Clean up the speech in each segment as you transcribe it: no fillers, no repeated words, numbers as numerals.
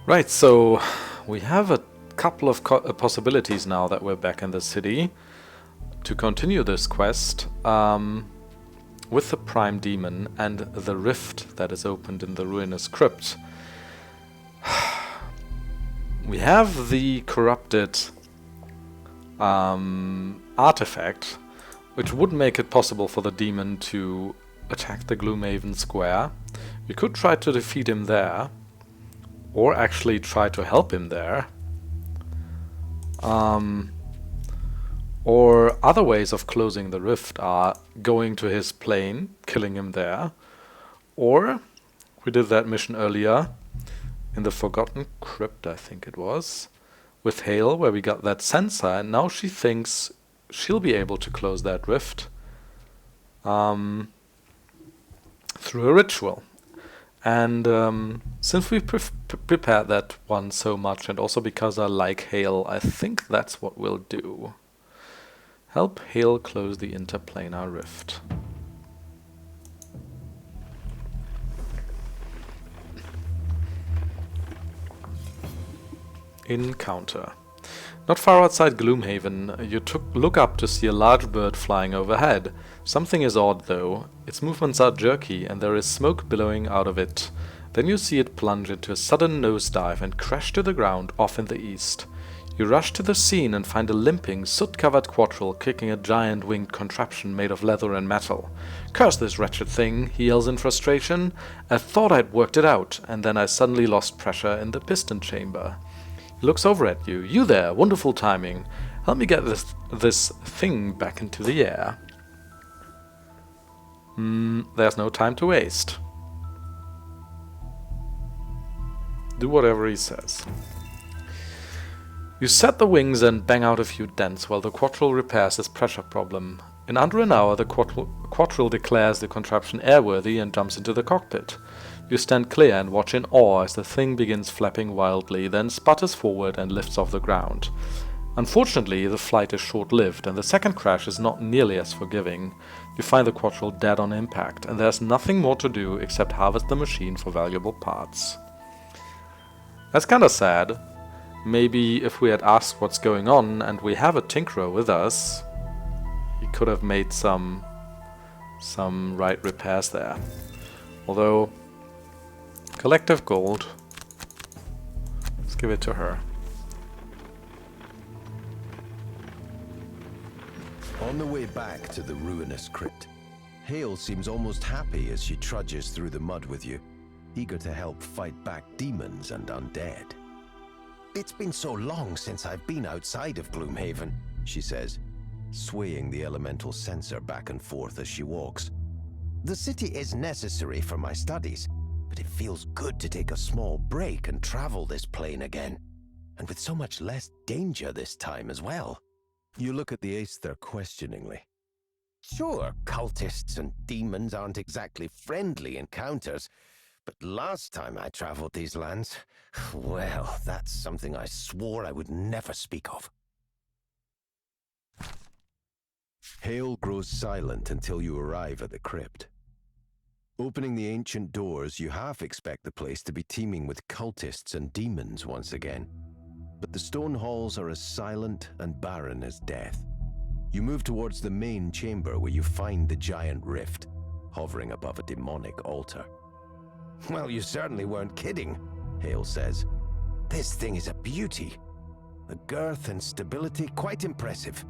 Right, so we have a couple of possibilities now that we're back in the city to continue this quest with the Prime Demon and the rift that is opened in the Ruinous Crypt. We have the corrupted artifact, which would make it possible for the demon to attack the Gloomhaven square. We could try to defeat him there, or actually try to help him there. Or other ways of closing the rift are going to his plane, killing him there, or we did that mission earlier in the Forgotten Crypt, I think it was, with Hail, where we got that censer, and now she thinks she'll be able to close that rift through a ritual. And since we prepared that one so much, and also because I like Hail, I think that's what we'll do. Help Hail close the interplanar rift. Encounter. Not far outside Gloomhaven, you look up to see a large bird flying overhead. Something is odd though. Its movements are jerky and there is smoke billowing out of it. Then you see it plunge into a sudden nosedive and crash to the ground off in the east. You rush to the scene and find a limping, soot-covered Quattril kicking a giant winged contraption made of leather and metal. "Curse this wretched thing," he yells in frustration. "I thought I'd worked it out, and then I suddenly lost pressure in the piston chamber." He looks over at you. "You there, wonderful timing. Help me get this thing back into the air." There's no time to waste. Do whatever he says. You set the wings and bang out a few dents while the Quattril repairs his pressure problem. In under an hour, the Quattril declares the contraption airworthy and jumps into the cockpit. You stand clear and watch in awe as the thing begins flapping wildly, then sputters forward and lifts off the ground. Unfortunately, the flight is short-lived, and the second crash is not nearly as forgiving. You find the Quattril dead on impact, and there's nothing more to do except harvest the machine for valuable parts. That's kinda sad. Maybe if we had asked what's going on and we have a tinkerer with us, he could have made some right repairs there. Although, collective gold. Let's give it to her. On the way back to the Ruinous Crypt, Hail seems almost happy as she trudges through the mud with you, eager to help fight back demons and undead. "It's been so long since I've been outside of Gloomhaven," she says, swaying the elemental censer back and forth as she walks. "The city is necessary for my studies, but it feels good to take a small break and travel this plane again. And with so much less danger this time as well." You look at the Aether questioningly. "Sure, cultists and demons aren't exactly friendly encounters, but last time I traveled these lands, well, that's something I swore I would never speak of." Hail grows silent until you arrive at the crypt. Opening the ancient doors, you half expect the place to be teeming with cultists and demons once again. But the stone halls are as silent and barren as death. You move towards the main chamber where you find the giant rift, hovering above a demonic altar. "Well, you certainly weren't kidding," Hail says. "This thing is a beauty. The girth and stability, quite impressive."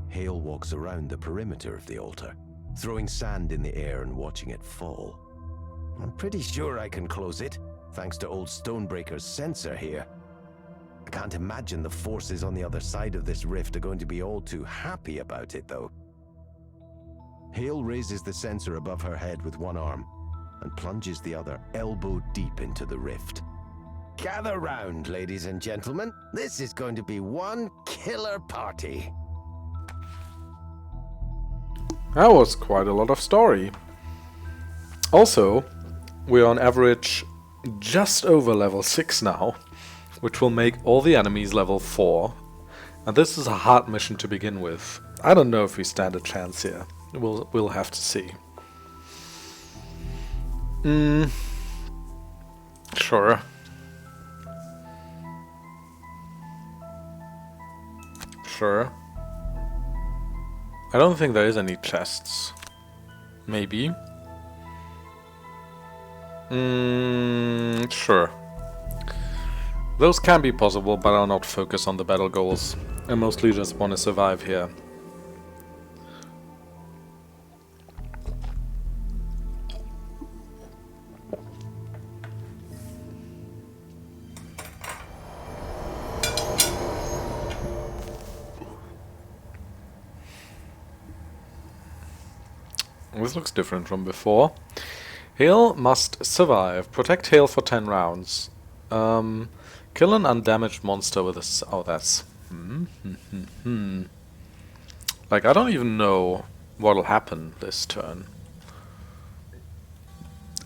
Hail walks around the perimeter of the altar, throwing sand in the air and watching it fall. "I'm pretty sure I can close it, thanks to old Stonebreaker's censer here. I can't imagine the forces on the other side of this rift are going to be all too happy about it, though." Hail raises the censer above her head with one arm and plunges the other elbow deep into the rift. "Gather round, ladies and gentlemen. This is going to be one killer party." That was quite a lot of story. Also, we're on average just over level 6 now, which will make all the enemies level 4. And this is a hard mission to begin with. I don't know if we stand a chance here. We'll have to see. Sure. Sure. I don't think there is any chests. Maybe. Sure. Those can be possible, but I'll not focus on the battle goals. I mostly just want to survive here. This looks different from before. Hail must survive. Protect Hail for 10 rounds. Kill an undamaged monster with a... Oh, that's... Like, I don't even know what'll happen this turn.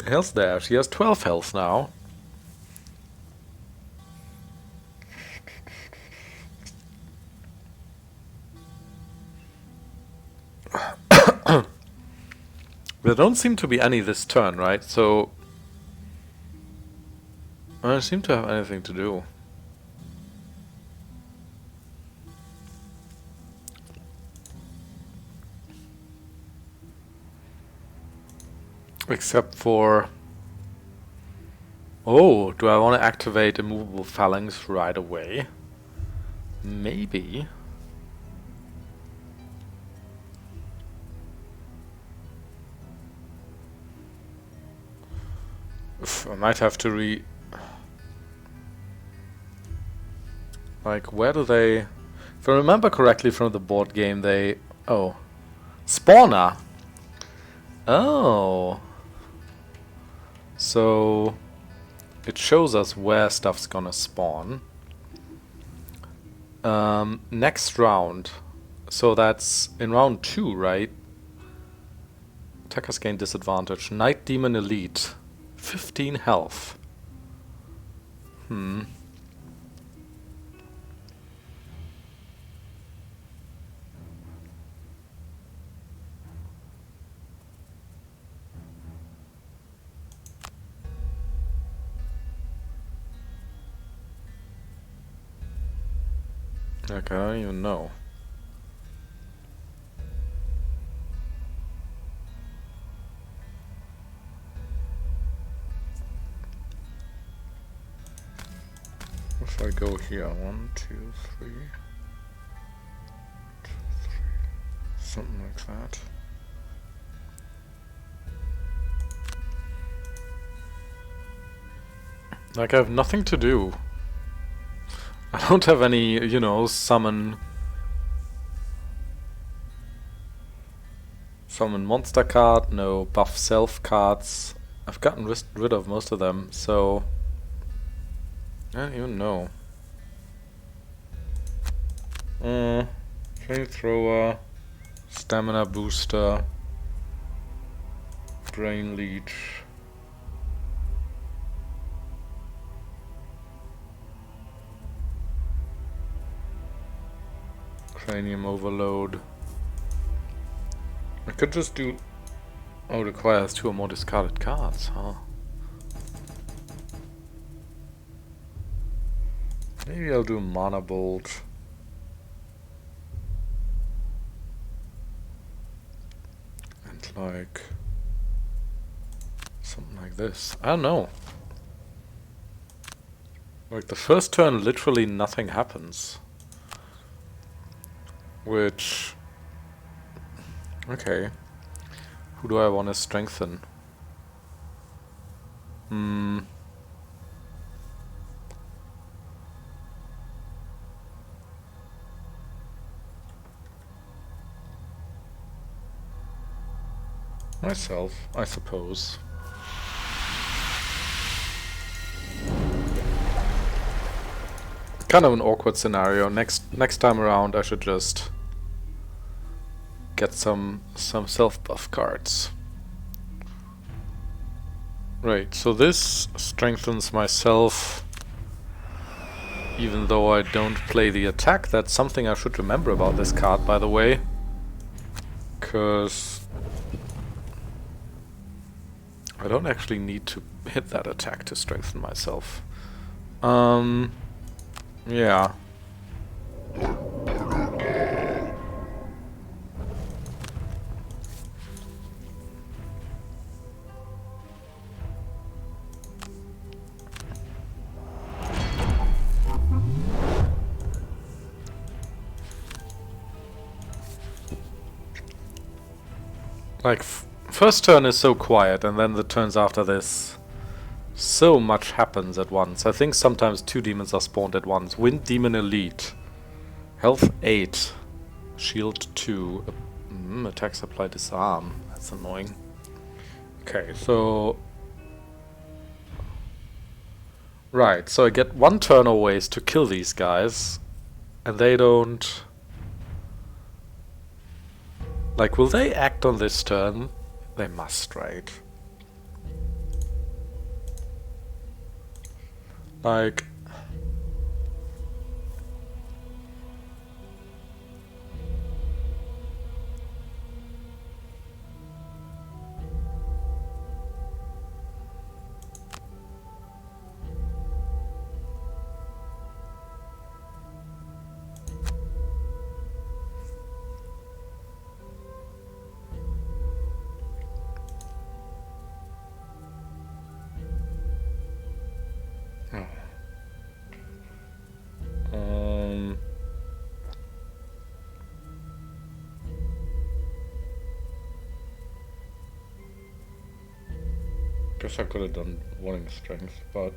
Hail's there. She has 12 health now. There don't seem to be any this turn, right? So... I don't seem to have anything to do. Except for... Oh, do I want to activate immovable phalanx right away? Maybe. I might have to Like, where do they... If I remember correctly from the board game, they... Oh. Spawner! Oh. So... It shows us where stuff's gonna spawn. Next round. So that's in round 2, right? Attackers gain disadvantage. Night Demon Elite. 15 health. Like, I don't even know. If I go here, 1, 2, 3, 2, 3, something like that. Like, I have nothing to do. I don't have any, you know, summon monster card, no buff self cards. I've gotten rid of most of them, so I don't even know. Flamethrower, stamina booster, drain leech. Cranium overload. I could just do... Oh, requires 2 or more discarded cards, huh? Maybe I'll do Mana Bolt. And like... something like this. I don't know. Like the first turn literally nothing happens. Which... Okay. Who do I want to strengthen? Myself, I suppose. Kind of an awkward scenario. Next time around I should just get some self-buff cards. Right, so this strengthens myself even though I don't play the attack. That's something I should remember about this card, by the way. 'Cause I don't actually need to hit that attack to strengthen myself. Yeah. Like, first turn is so quiet, and then the turns after this, so much happens at once. I think sometimes 2 demons are spawned at once. Wind Demon Elite. Health 8. Shield 2. Attack supply disarm. That's annoying. Okay, so... Right, so I get 1 turn of ways to kill these guys. And they don't... Like, will they act on this turn? They must, right? Like... Guess I could have done warning strength, but...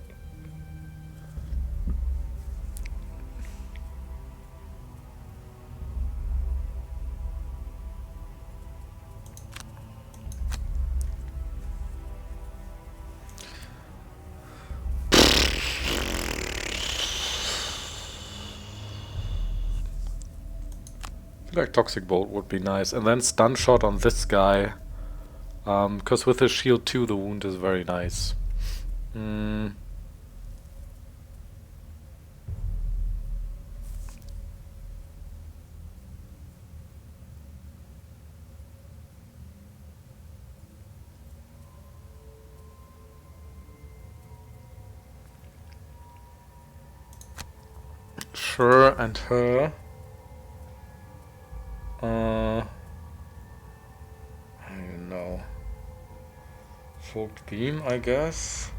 I feel like Toxic Bolt would be nice. And then Stun Shot on this guy. Because with his shield 2 the wound is very nice. Sure, and her. I don't know. Forked Beam, I guess.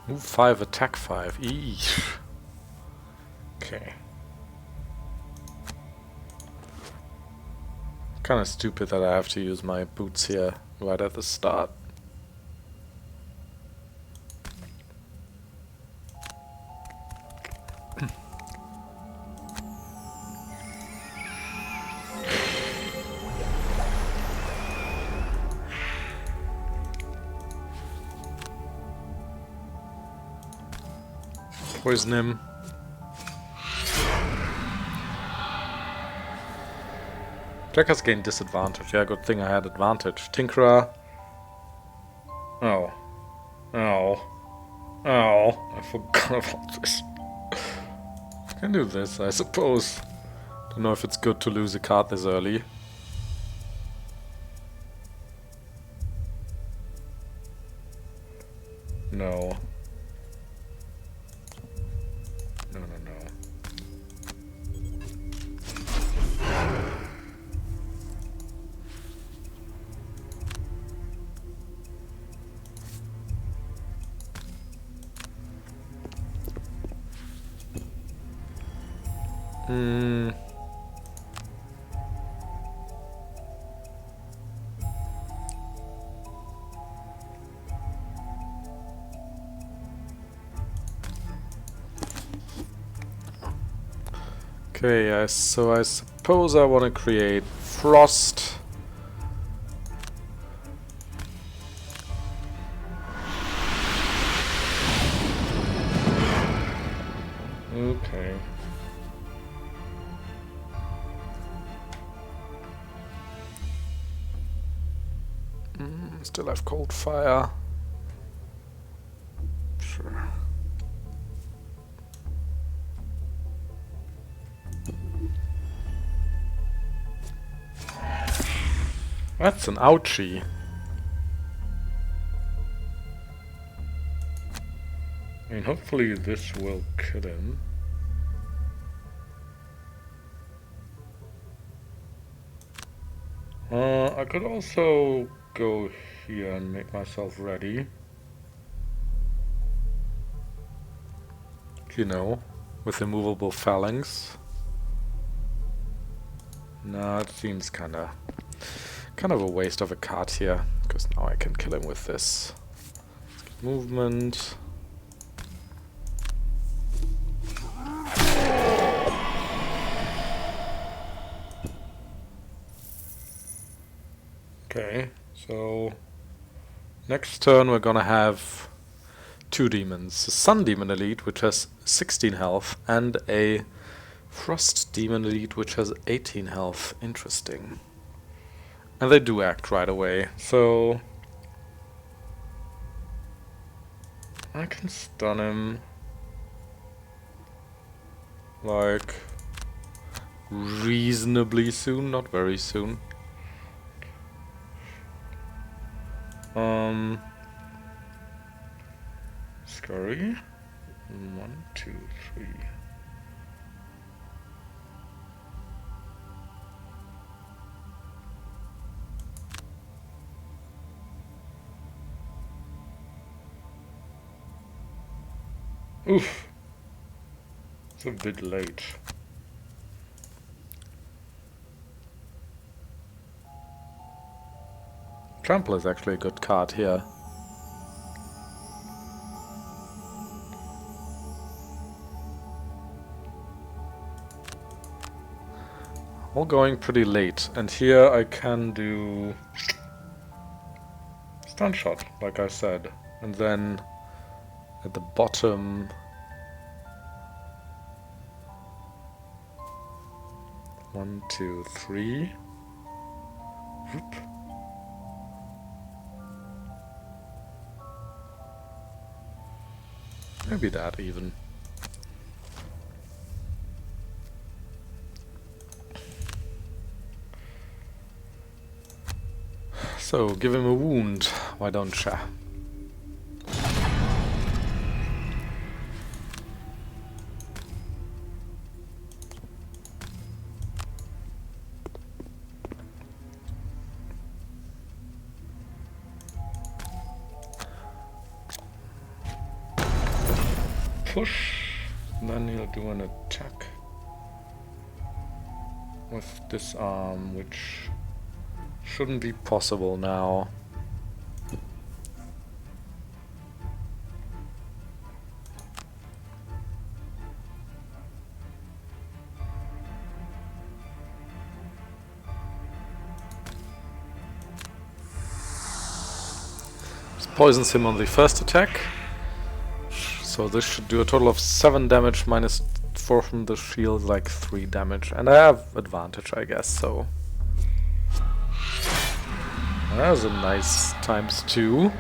Move 5, attack 5. Eesh. Okay. Kinda stupid that I have to use my boots here right at the start. Poison him. Jackers gain disadvantage. Yeah, good thing I had advantage. Tinkerer. Oh. Oh. Oh. I forgot about this. I can do this, I suppose. Don't know if it's good to lose a card this early. No. No, no, no. Okay, so I suppose I want to create Frost. Okay. Still have Cold Fire. Sure. That's an ouchie. I mean, hopefully this will kill him. I could also go here and make myself ready. You know, with immovable phalanx. No, it seems kind of a waste of a card here, because now I can kill him with this. Let's get movement. Okay, so next turn we're gonna have two demons. A Sun Demon Elite, which has 16 health, and a Frost Demon Elite, which has 18 health. Interesting. And they do act right away, so I can stun him like reasonably soon, not very soon. Scurry. 1, 2, 3. Oof. It's a bit late. Trample is actually a good card here. All going pretty late, and here I can do stun shot, like I said, and then at the bottom one, two, three. Whoop. Maybe that even. So, give him a wound, why don't ya? Push, and then he'll do an attack with this arm, which shouldn't be possible now. This poisons him on the first attack. So this should do a total of 7 damage minus 4 from the shield, like 3 damage. And I have advantage, I guess, so... That was a nice ×2.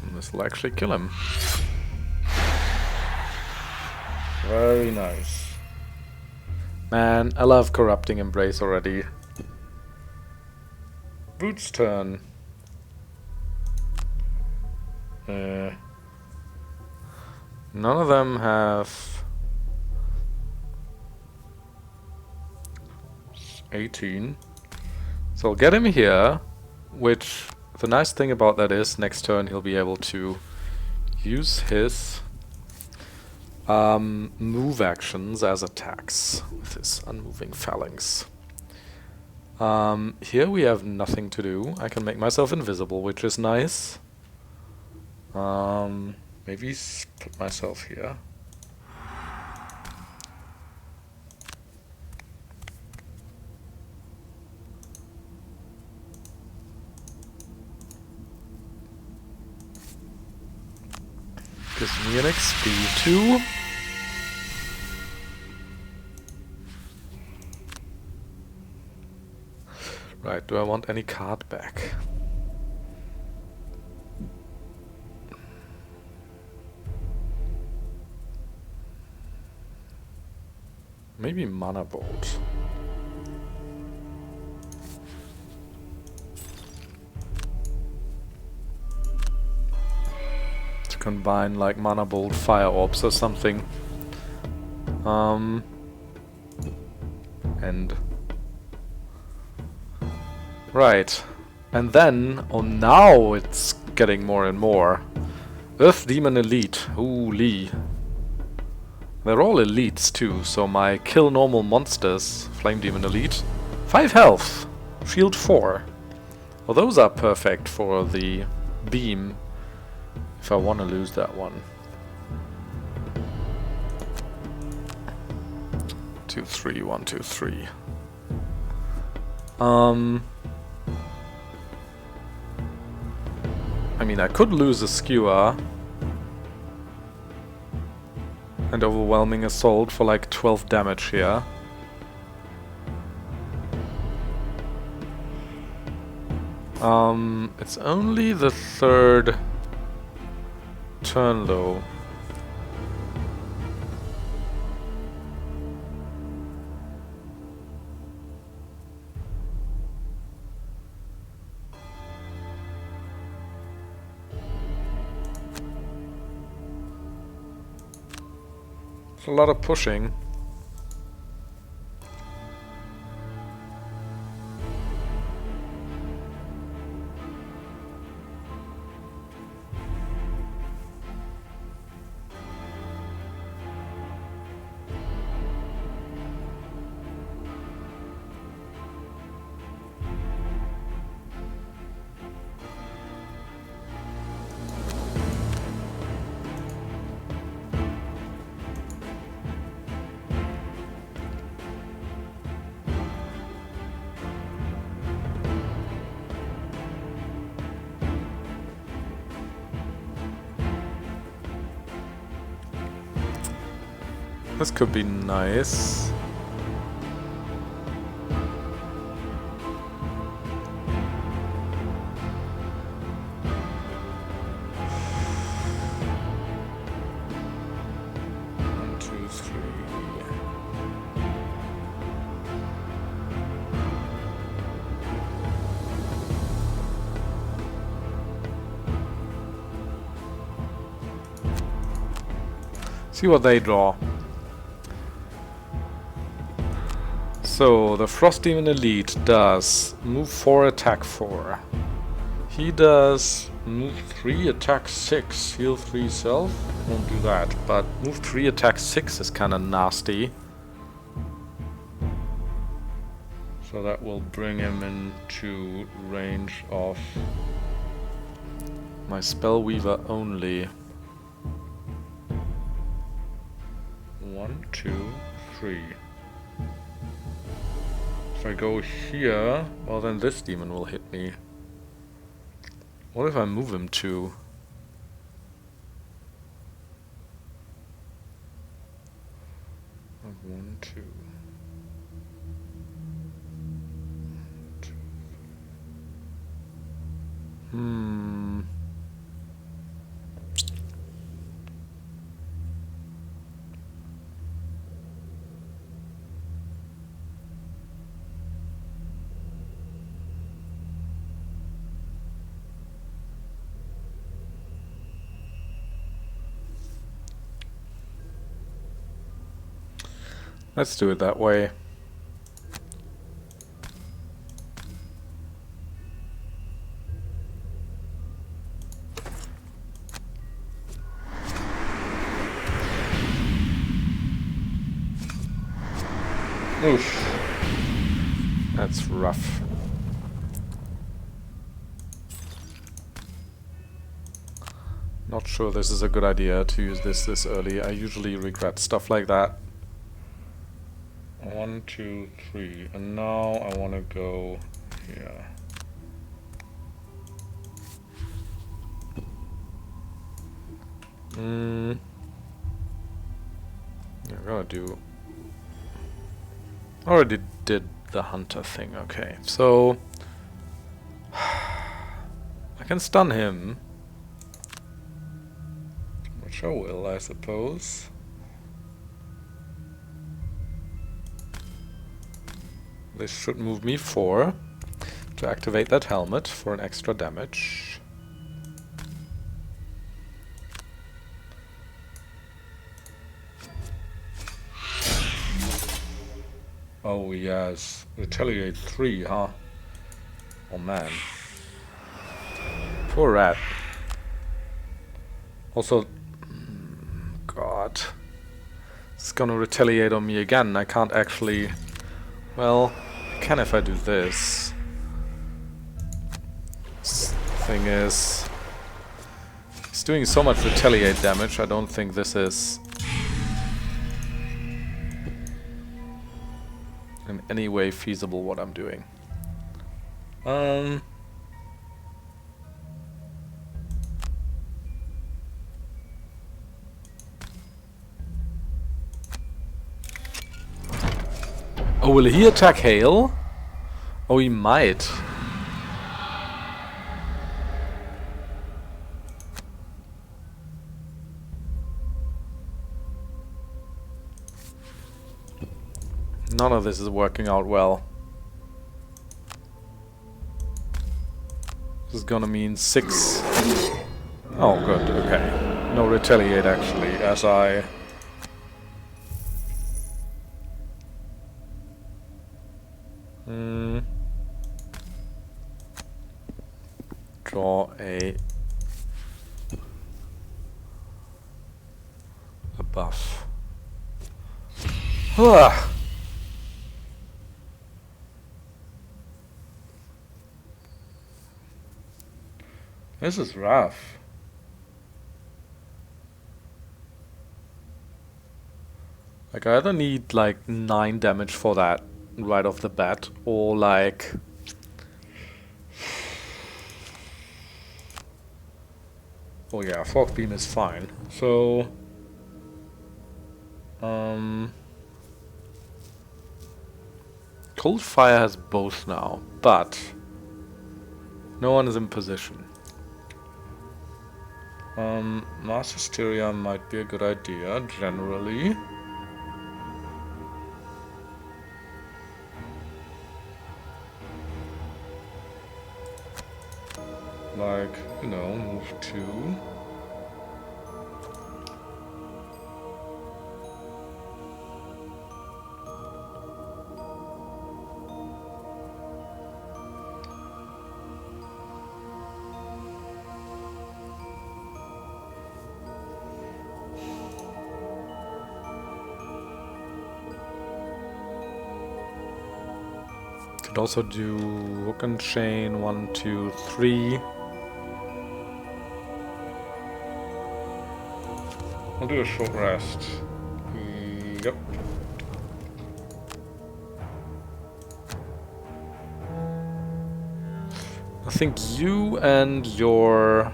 And this will actually kill him. Very nice. Man, I love Corrupting Embrace already. Boot's turn. None of them have 18. So I'll get him here, which the nice thing about that is next turn he'll be able to use his move actions as attacks with his unmoving phalanx. Here we have nothing to do. I can make myself invisible, which is nice. Maybe put myself here. Gives me an XP too. Right, do I want any card back? Maybe Mana Bolt. To combine like Mana Bolt, Fire Orbs or something. end. Right. And then, oh, now it's getting more and more. Earth Demon Elite. Holy. They're all elites too, so my kill normal monsters, Flame Demon Elite, 5 health, shield 4. Well, those are perfect for the beam, if I want to lose that one. 2, 3, 1, 2, 3. I mean, I could lose a skewer and overwhelming assault for like 12 damage here. It's only the 3rd turn though. It's a lot of pushing. This could be nice. One, two, three. See what they draw. So, the Frost Demon Elite does move 4, attack 4. He does move 3, attack 6, heal 3 self. Won't do that, but move 3, attack 6 is kinda nasty. So that will bring him into range of my Spellweaver only. 1, 2, 3. If I go here, well then this demon will hit me. What if I move him to? One, two. Let's do it that way. Oof. That's rough. Not sure this is a good idea to use this early. I usually regret stuff like that. 1, 2, 3, and now I want to go here. Yeah, I'm gonna do. Already did the hunter thing. Okay, so I can stun him, which I will, I suppose. This should move me 4 to activate that helmet for an extra damage. Oh yes, retaliate 3, huh? Oh man. Poor rat. Also, God. It's gonna retaliate on me again. I can't actually... Well, I can if I do this. Thing is... He's doing so much retaliate damage, I don't think this is... in any way feasible what I'm doing. Oh, will he attack Hail? Oh, he might. None of this is working out well. This is gonna mean 6. Oh, good, okay. No retaliate actually, as I... Draw a buff. This is rough. Like, I either need like 9 damage for that right off the bat, or like... Oh yeah, Fog Beam is fine. So... Cold Fire has both now, but... no one is in position. Mass Hysteria might be a good idea, generally. Like, you know, move 2. Could also do hook and chain, 1, 2, 3. I'll do a short rest. Yep. I think you and your...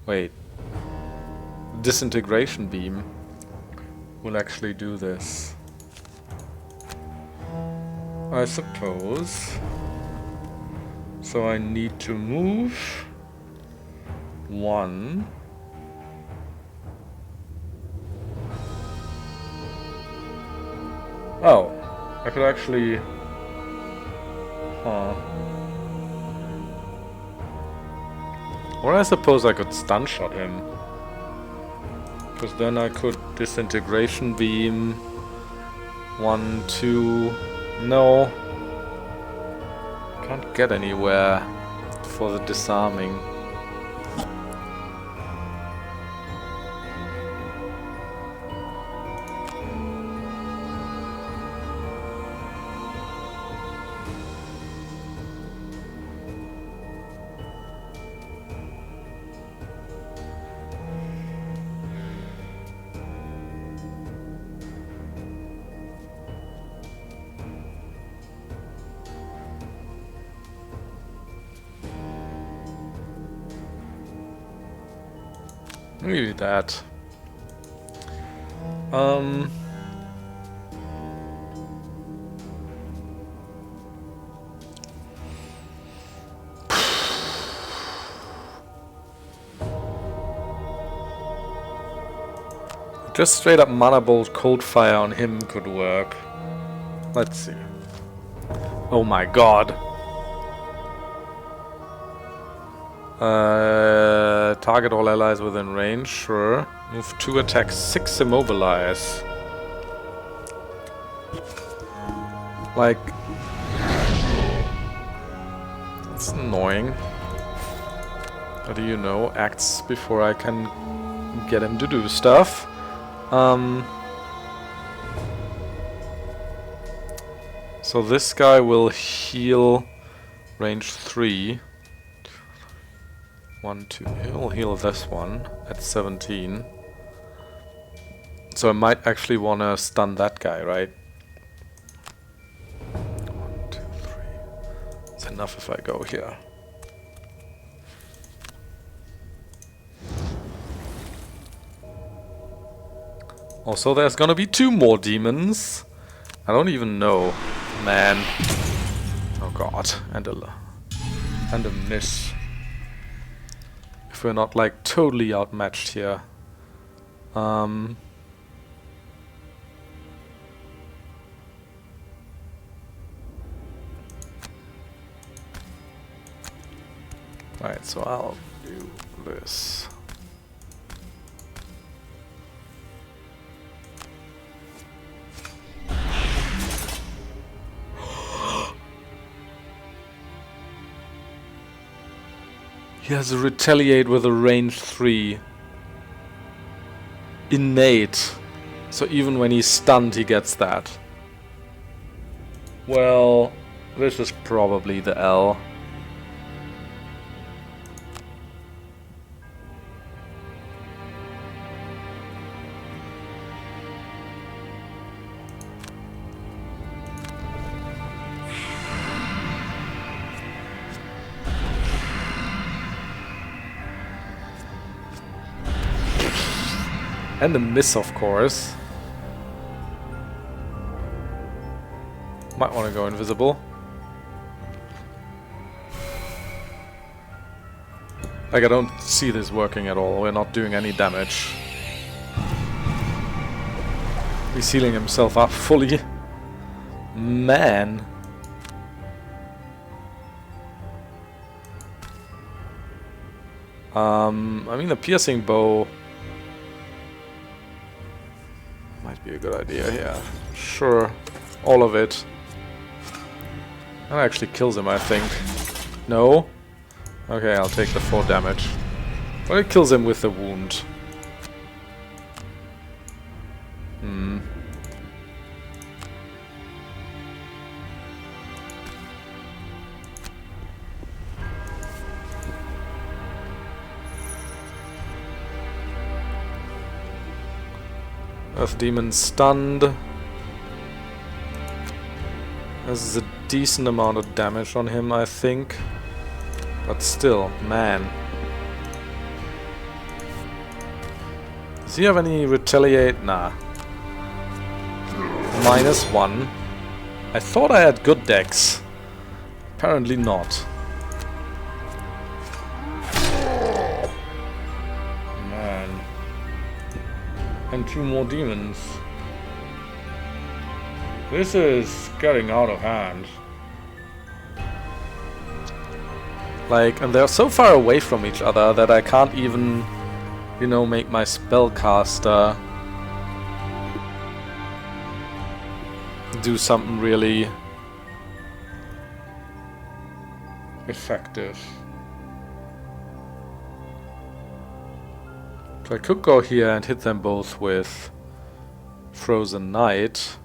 wait. Disintegration beam will actually do this. I suppose. So I need to move 1. Oh, I could actually... Huh. Or I suppose I could stun shot him. Because then I could disintegration beam 1, 2... No. Can't get anywhere for the disarming. Maybe that. Just straight up Mana Bolt Cold Fire on him could work. Let's see. Oh my god. Target all allies within range, sure. Move 2, attack 6, immobilize. Like... It's annoying. What do you know? Acts before I can get him to do stuff. So this guy will heal range 3. 1, 2. He'll heal this one at 17. So I might actually want to stun that guy, right? 1, 2, 3. It's enough if I go here. Also, there's gonna be 2 more demons. I don't even know. Man. Oh god. And a miss. If we're not like totally outmatched here. Right, so I'll do this. He has a retaliate with a range 3. Innate. So even when he's stunned, he gets that. Well, this is probably the L. And a miss, of course. Might want to go invisible. Like, I don't see this working at all. We're not doing any damage. He's healing himself up fully. Man. I mean, the piercing bow might be a good idea here. Sure. All of it. That actually kills him, I think. No? Okay, I'll take the 4 damage. Well, it kills him with the wound. Earth Demon stunned. This is a decent amount of damage on him, I think. But still, man. Does he have any retaliate? Nah. -1. I thought I had good decks. Apparently not. And 2 more demons. This is getting out of hand. Like, and they're so far away from each other that I can't even, you know, make my spellcaster do something really effective. I could go here and hit them both with Frozen Knight.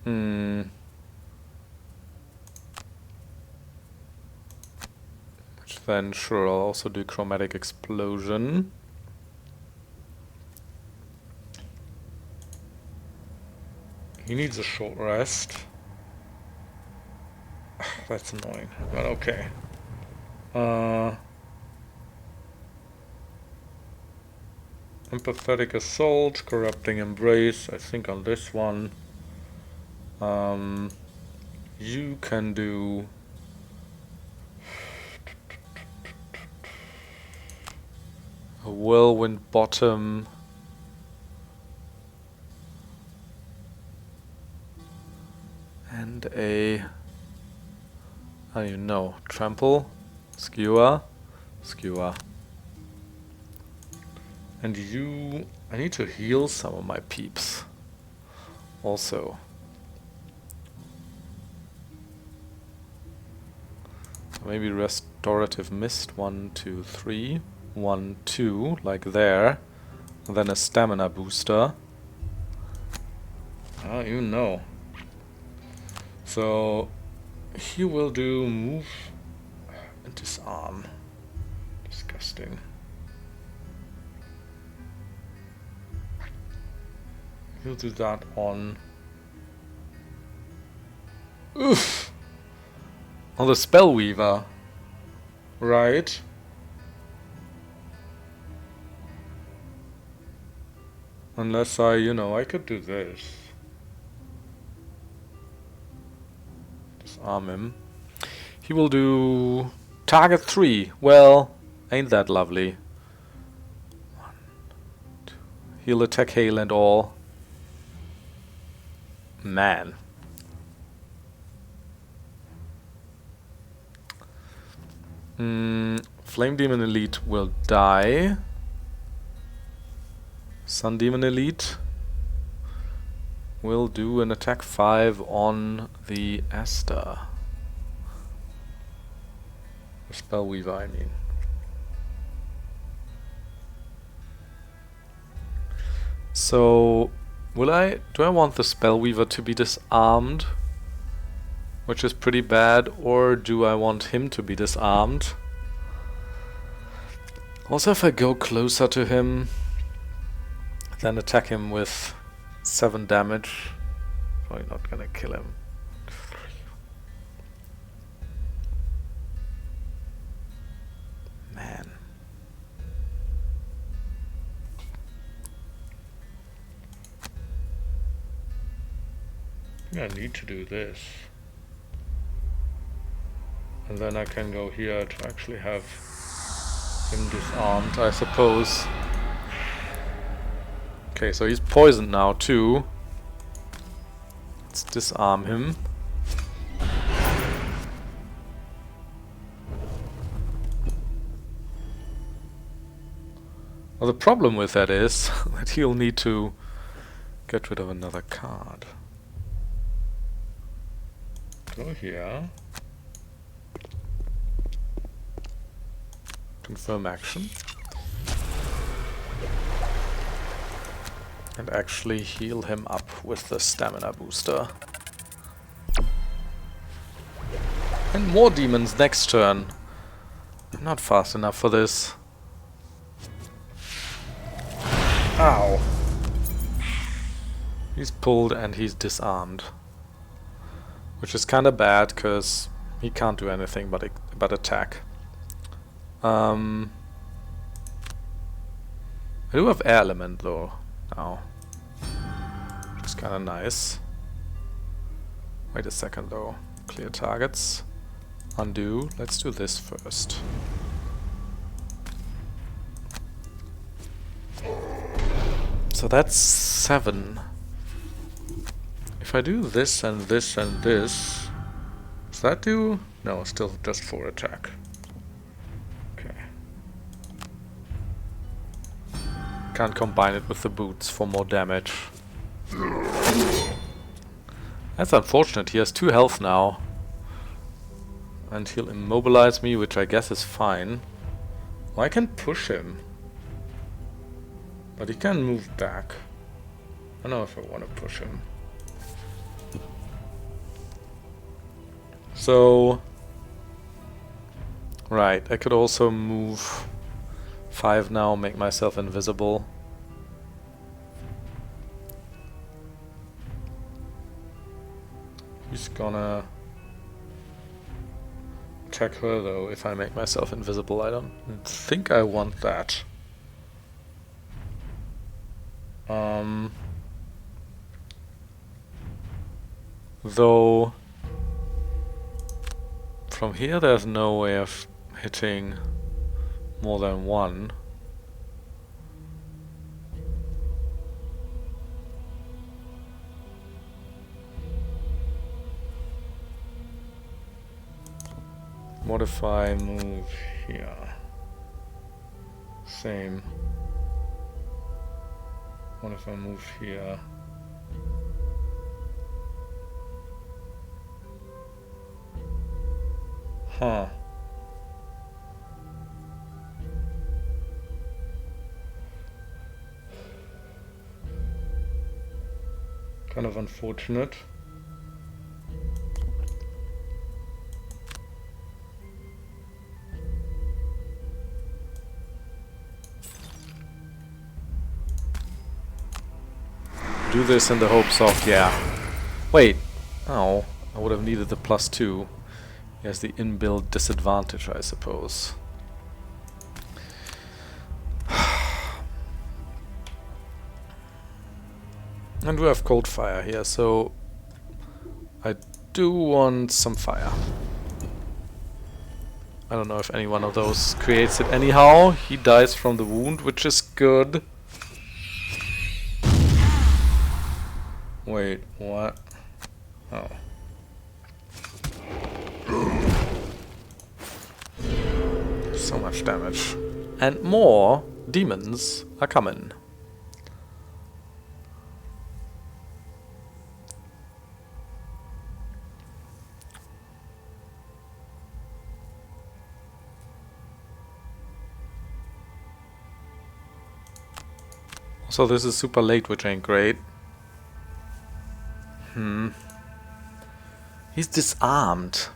Which then, sure, I'll also do Chromatic Explosion. He needs a short rest. That's annoying, but okay. Empathetic Assault, Corrupting Embrace, I think on this one. You can do... a Whirlwind Bottom. And a... I don't even know. Trample? Skewer. Skewer. And you... I need to heal some of my peeps. Also. Maybe restorative mist. 1, 2, 3. 1, 2, like there. And then a stamina booster. I don't even know. So he will do move and disarm. Disgusting. He'll do that on... Oof! On the Spellweaver. Right. Unless I, you know, I could do this. Disarm him. He will do... Target 3. Well, ain't that lovely. 1, 2. He'll attack hail and all. Man. Flame Demon Elite will die. Sun Demon Elite will do an attack 5 on the Asta. The Spellweaver, I mean. So, do I want the Spellweaver to be disarmed? Which is pretty bad, or do I want him to be disarmed? Also, if I go closer to him, then attack him with 7 damage, probably not gonna kill him. Man. I think I need to do this. And then I can go here to actually have him disarmed, I suppose. Okay, so he's poisoned now too. Let's disarm him. Well, the problem with that is that he'll need to get rid of another card. Go here. Confirm action. And actually heal him up with the stamina booster. And more demons next turn. I'm not fast enough for this. Ow. He's pulled and he's disarmed. Which is kinda bad, because he can't do anything but attack. I do have air element though now. Which is kinda nice. Wait a second though. Clear targets. Undo. Let's do this first. So that's 7. If I do this and this and this, does that do? No, still just 4 attack. Okay. Can't combine it with the boots for more damage. That's unfortunate. He has 2 health now. And he'll immobilize me, which I guess is fine. Well, I can push him. But he can move back. I don't know if I want to push him. So... Right, I could also move 5 now, make myself invisible. He's gonna attack her though if I make myself invisible. I don't think I want that. Though from here there's no way of hitting more than 1. What if I move here? Same. What if I move here? Huh. Kind of unfortunate. Do this in the hopes of, yeah. Wait. Oh, I would have needed the +2. He has the inbuilt disadvantage, I suppose. And we have cold fire here, so I do want some fire. I don't know if any one of those creates it anyhow. He dies from the wound, which is good. Wait, what? Oh. So much damage. And more demons are coming. So this is super late, which ain't great. He's disarmed.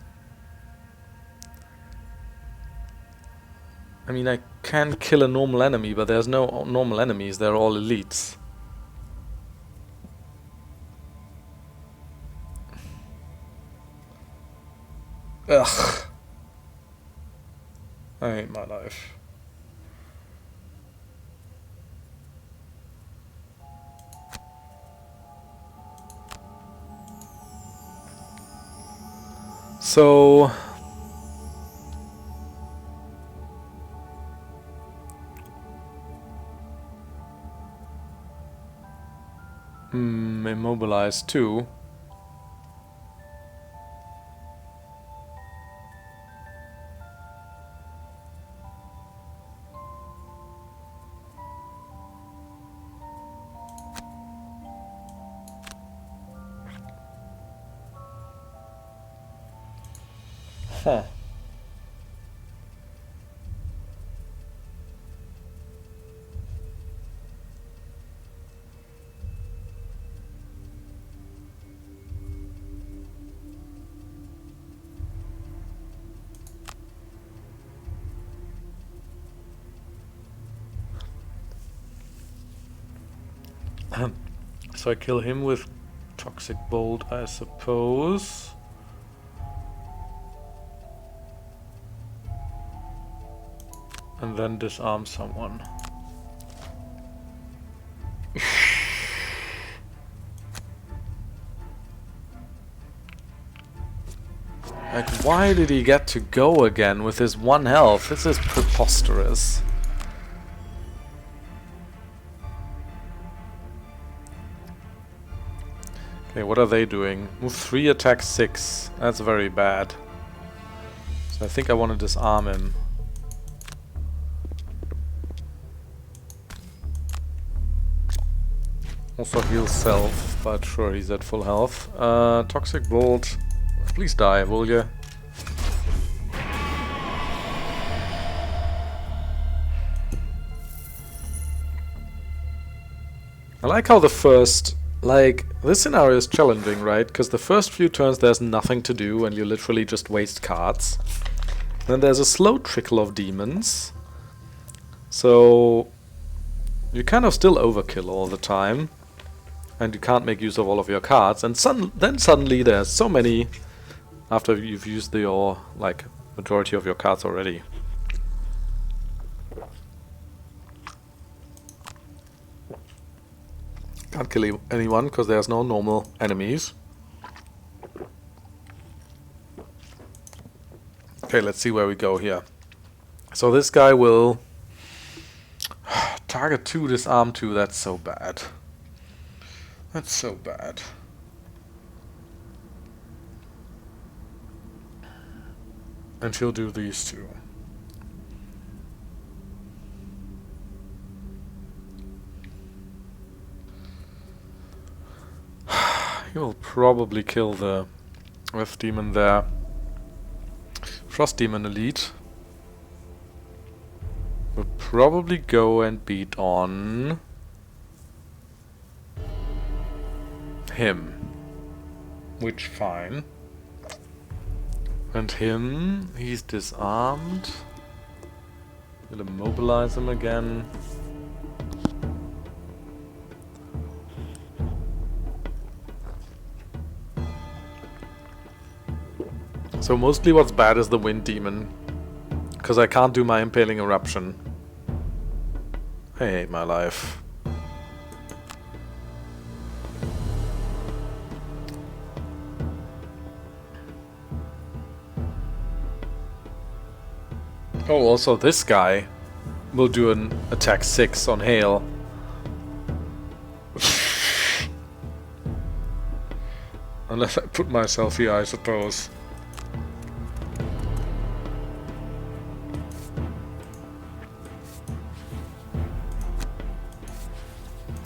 I mean, I can kill a normal enemy, but there's no normal enemies, they're all elites. Ugh. I hate my life. So immobilize too. Huh. So I kill him with Toxic Bolt, I suppose. And then disarm someone. Like, why did he get to go again with his 1 health? This is preposterous. Okay, what are they doing? Move 3, attack 6. That's very bad. So I think I want to disarm him. Also heal self, but sure, he's at full health. Toxic Bolt. Please die, will ya? I like how the first... Like, this scenario is challenging, right? Because the first few turns there's nothing to do and you literally just waste cards. Then there's a slow trickle of demons. So... you kind of still overkill all the time. And you can't make use of all of your cards. And then suddenly there's so many... after you've used your, like, majority of your cards already. Can't kill anyone because there's no normal enemies. Okay, let's see where we go here. So this guy will target 2, disarm 2. That's so bad. That's so bad. And she'll do these two. He will probably kill the Rift Demon there. Frost Demon Elite will probably go and beat on him. Which, fine. And him, he's disarmed. We'll immobilize him again. So mostly what's bad is the Wind Demon. Because I can't do my Impaling Eruption. I hate my life. Oh, also this guy will do an attack 6 on Hail. Unless I put myself here, I suppose.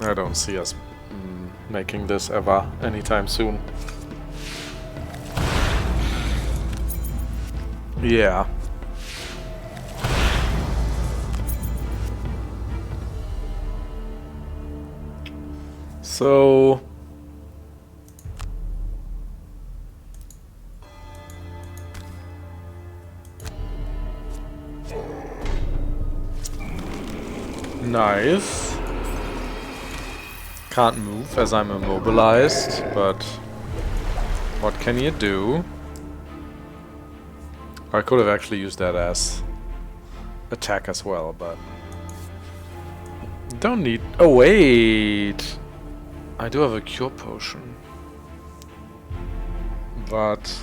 I don't see us making this ever anytime soon. Yeah. So nice. Can't move as I'm immobilized, but what can you do? I could have actually used that as attack as well, but don't need. Oh wait, I do have a cure potion, but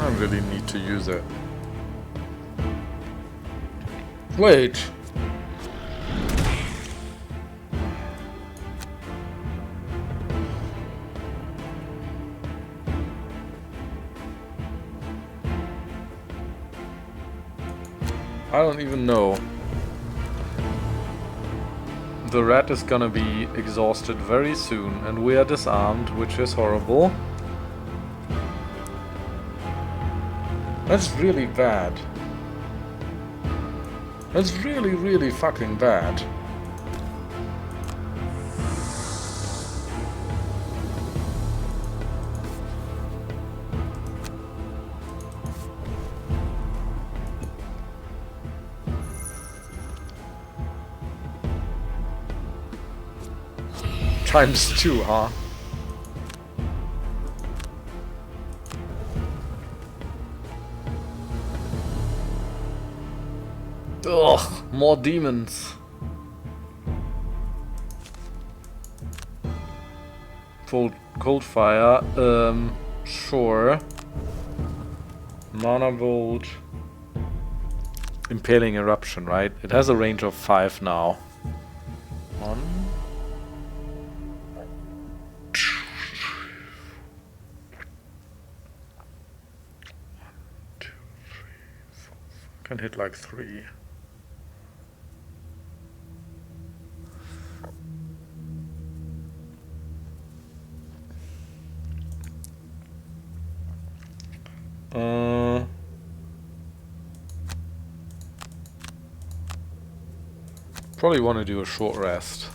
I really need to use it. Wait. I don't even know. The rat is gonna be exhausted very soon, and we are disarmed, which is horrible. That's really bad. That's really, really fucking bad. Times 2, huh? Ugh, more demons. Cold fire, sure. Mana bolt. Impaling eruption, right? It has a range of 5 now. 1. 2, 3, 4. Can hit like 3. Probably want to do a short rest.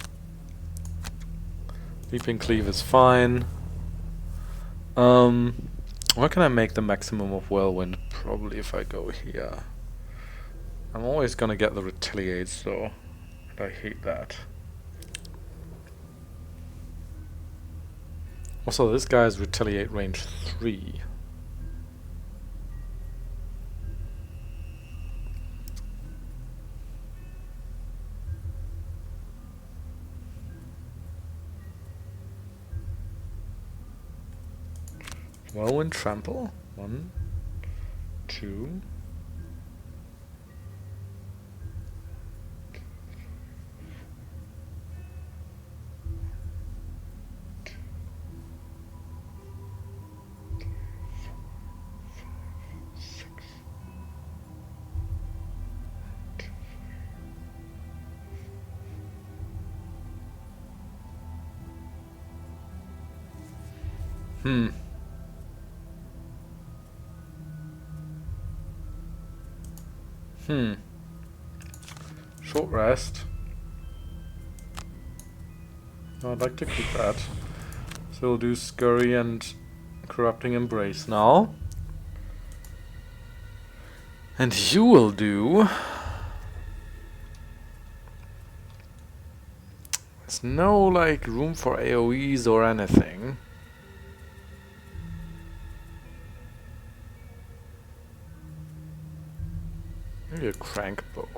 Leaping Cleave is fine. Where can I make the maximum of Whirlwind? Probably if I go here. I'm always gonna get the Retaliates though, and I hate that. Also, this guy's Retaliate range 3. Whirlwind Trample? 1, 2. Short rest. I'd like to keep that. So we'll do Scurry and Corrupting Embrace now. And you will do... There's no, like, room for AoEs or anything. Maybe a crank bow.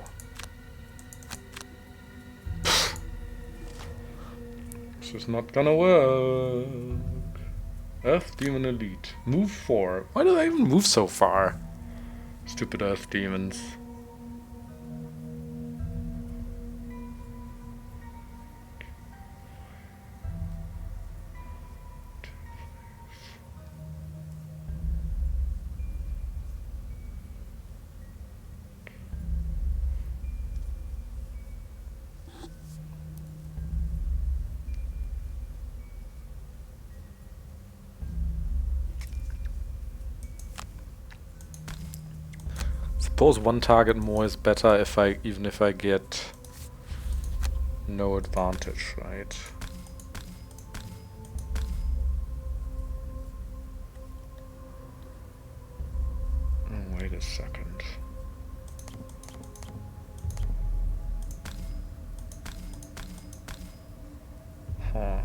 This is not gonna work. Earth Demon Elite. Move 4. Why do they even move so far? Stupid Earth Demons. Suppose one target more is better if even if I get no advantage, right? Oh, wait a second. Huh.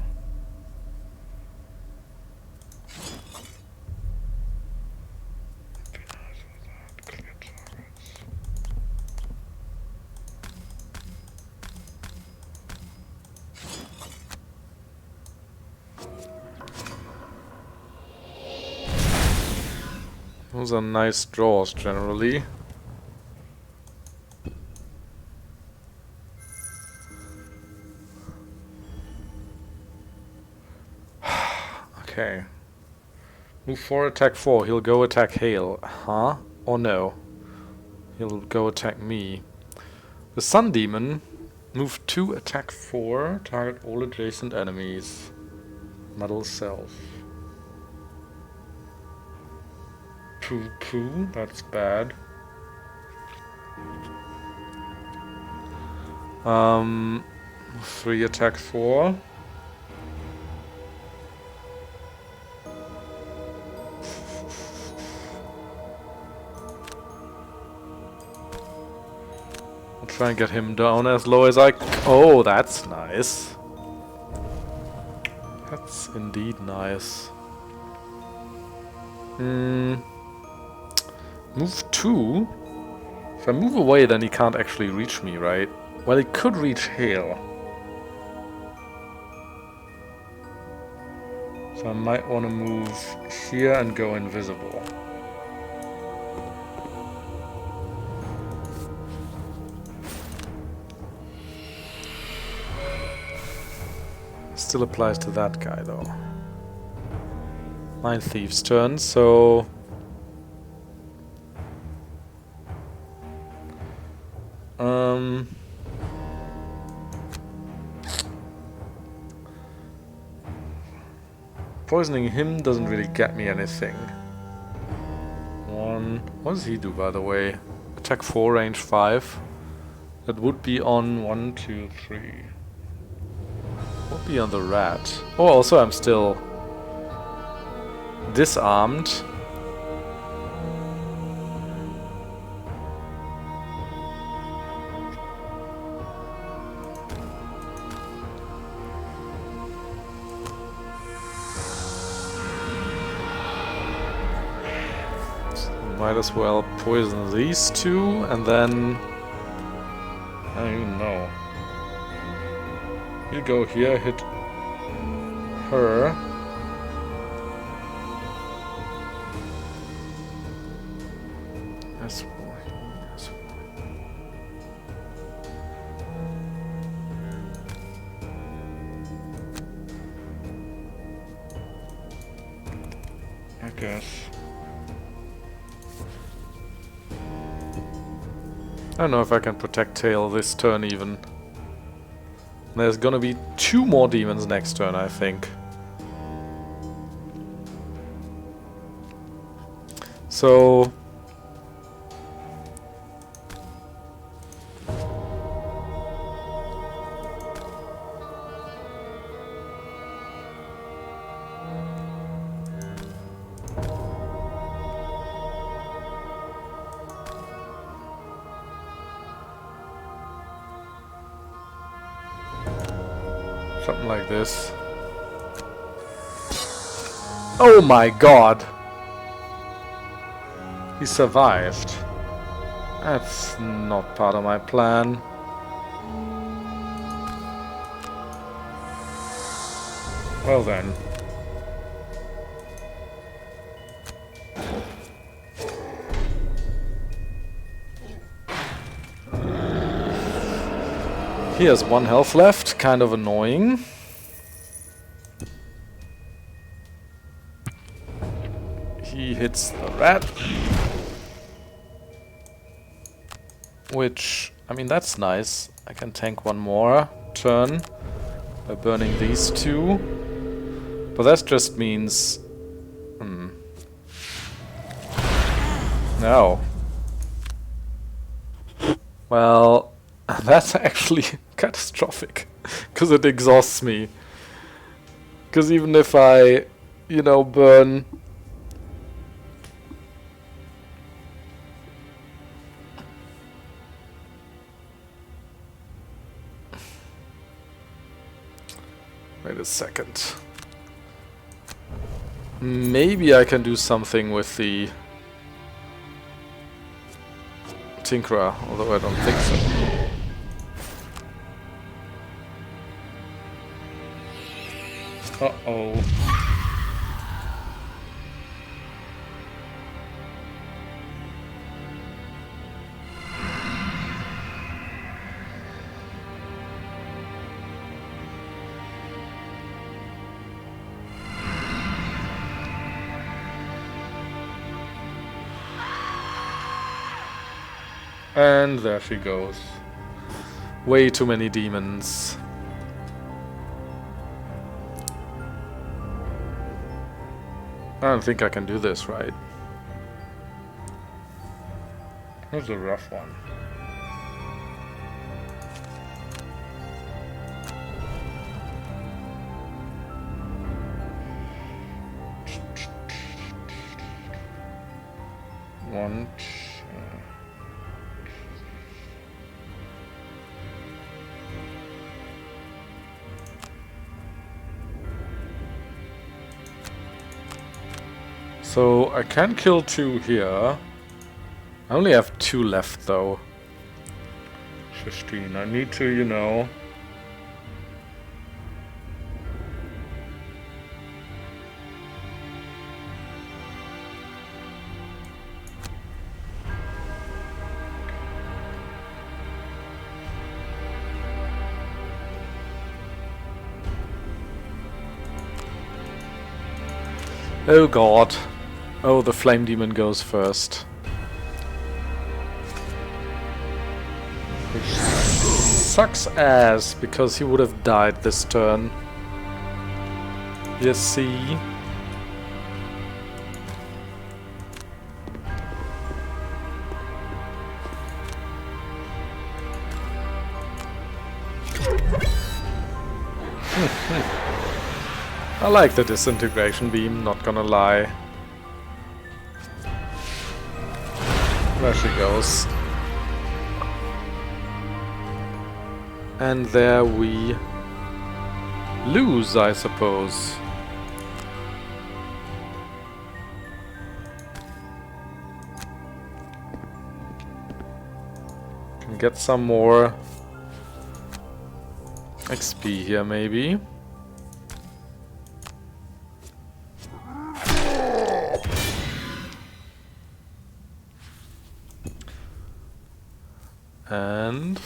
Those are nice draws generally. Okay. Move 4, attack 4. He'll go attack Hail. Huh? Or no? He'll go attack me. The Sun Demon. Move 2, attack 4. Target all adjacent enemies. Muddle Self. Poo, that's bad. 3, attack 4. I'll try and get him down as low as I oh, that's nice. That's indeed nice. Move 2? If I move away, then he can't actually reach me, right? Well, he could reach Hail. So I might want to move here and go invisible. Still applies to that guy, though. Mind Thief's turn, so... Poisoning him doesn't really get me anything. 1... What does he do, by the way? Attack 4, range 5. That would be on 1, 2, 3. Would be on the rat. Oh, also I'm still... disarmed. Might as well poison these two, and then... I don't even know. He'll go here, hit her. Yes. I guess. I don't know if I can protect Tail this turn even. There's gonna be 2 more demons next turn, I think. So... something like this. Oh my god! He survived. That's not part of my plan. Well then. He has 1 health left, kind of annoying. He hits the rat. Which, I mean, that's nice. I can tank 1 more turn by burning these 2. But that just means... No. Well, that's actually catastrophic. Because it exhausts me. Because even if I, you know, burn... Wait a second. Maybe I can do something with the Tinkerer, although I don't think so. Uh-oh. And there she goes. Way too many demons. I don't think I can do this right. Here's a rough one. One. So I can kill 2 here. I only have 2 left though. 15. I need to, you know. Oh god. Oh, the flame demon goes first. Which sucks ass, because he would have died this turn. You see? I like the disintegration beam, not gonna lie. There she goes. And there we lose, I suppose. Can get some more XP here, maybe. And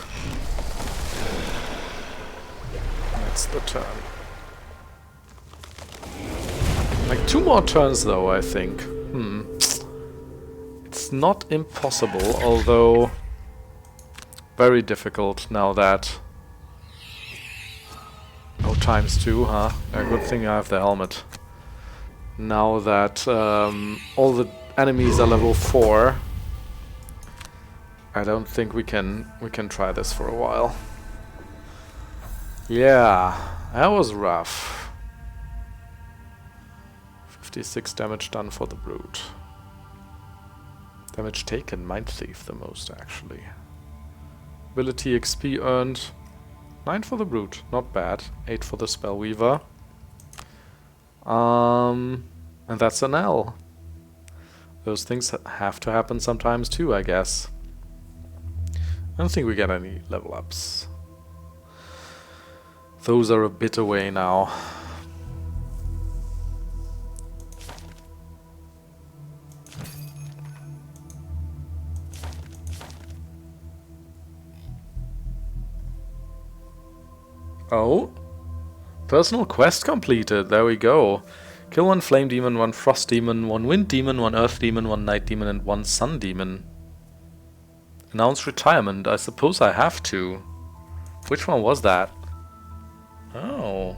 that's the turn. Like 2 more turns though, I think. It's not impossible, although very difficult now that... Oh, ×2, huh? A good thing I have the helmet. Now that all the enemies are level 4, I don't think we can try this for a while. Yeah, that was rough. 56 damage done for the brute. Damage taken, Mind Thief the most actually. Ability XP earned 9 for the brute, not bad. 8 for the Spellweaver. And that's an L. Those things have to happen sometimes too, I guess. I don't think we get any level ups. Those are a bit away now. Oh, personal quest completed. There we go. Kill 1 flame demon, 1 frost demon, 1 wind demon, 1 earth demon, 1 night demon, and 1 sun demon. Announce retirement. I suppose I have to. Which one was that? Oh.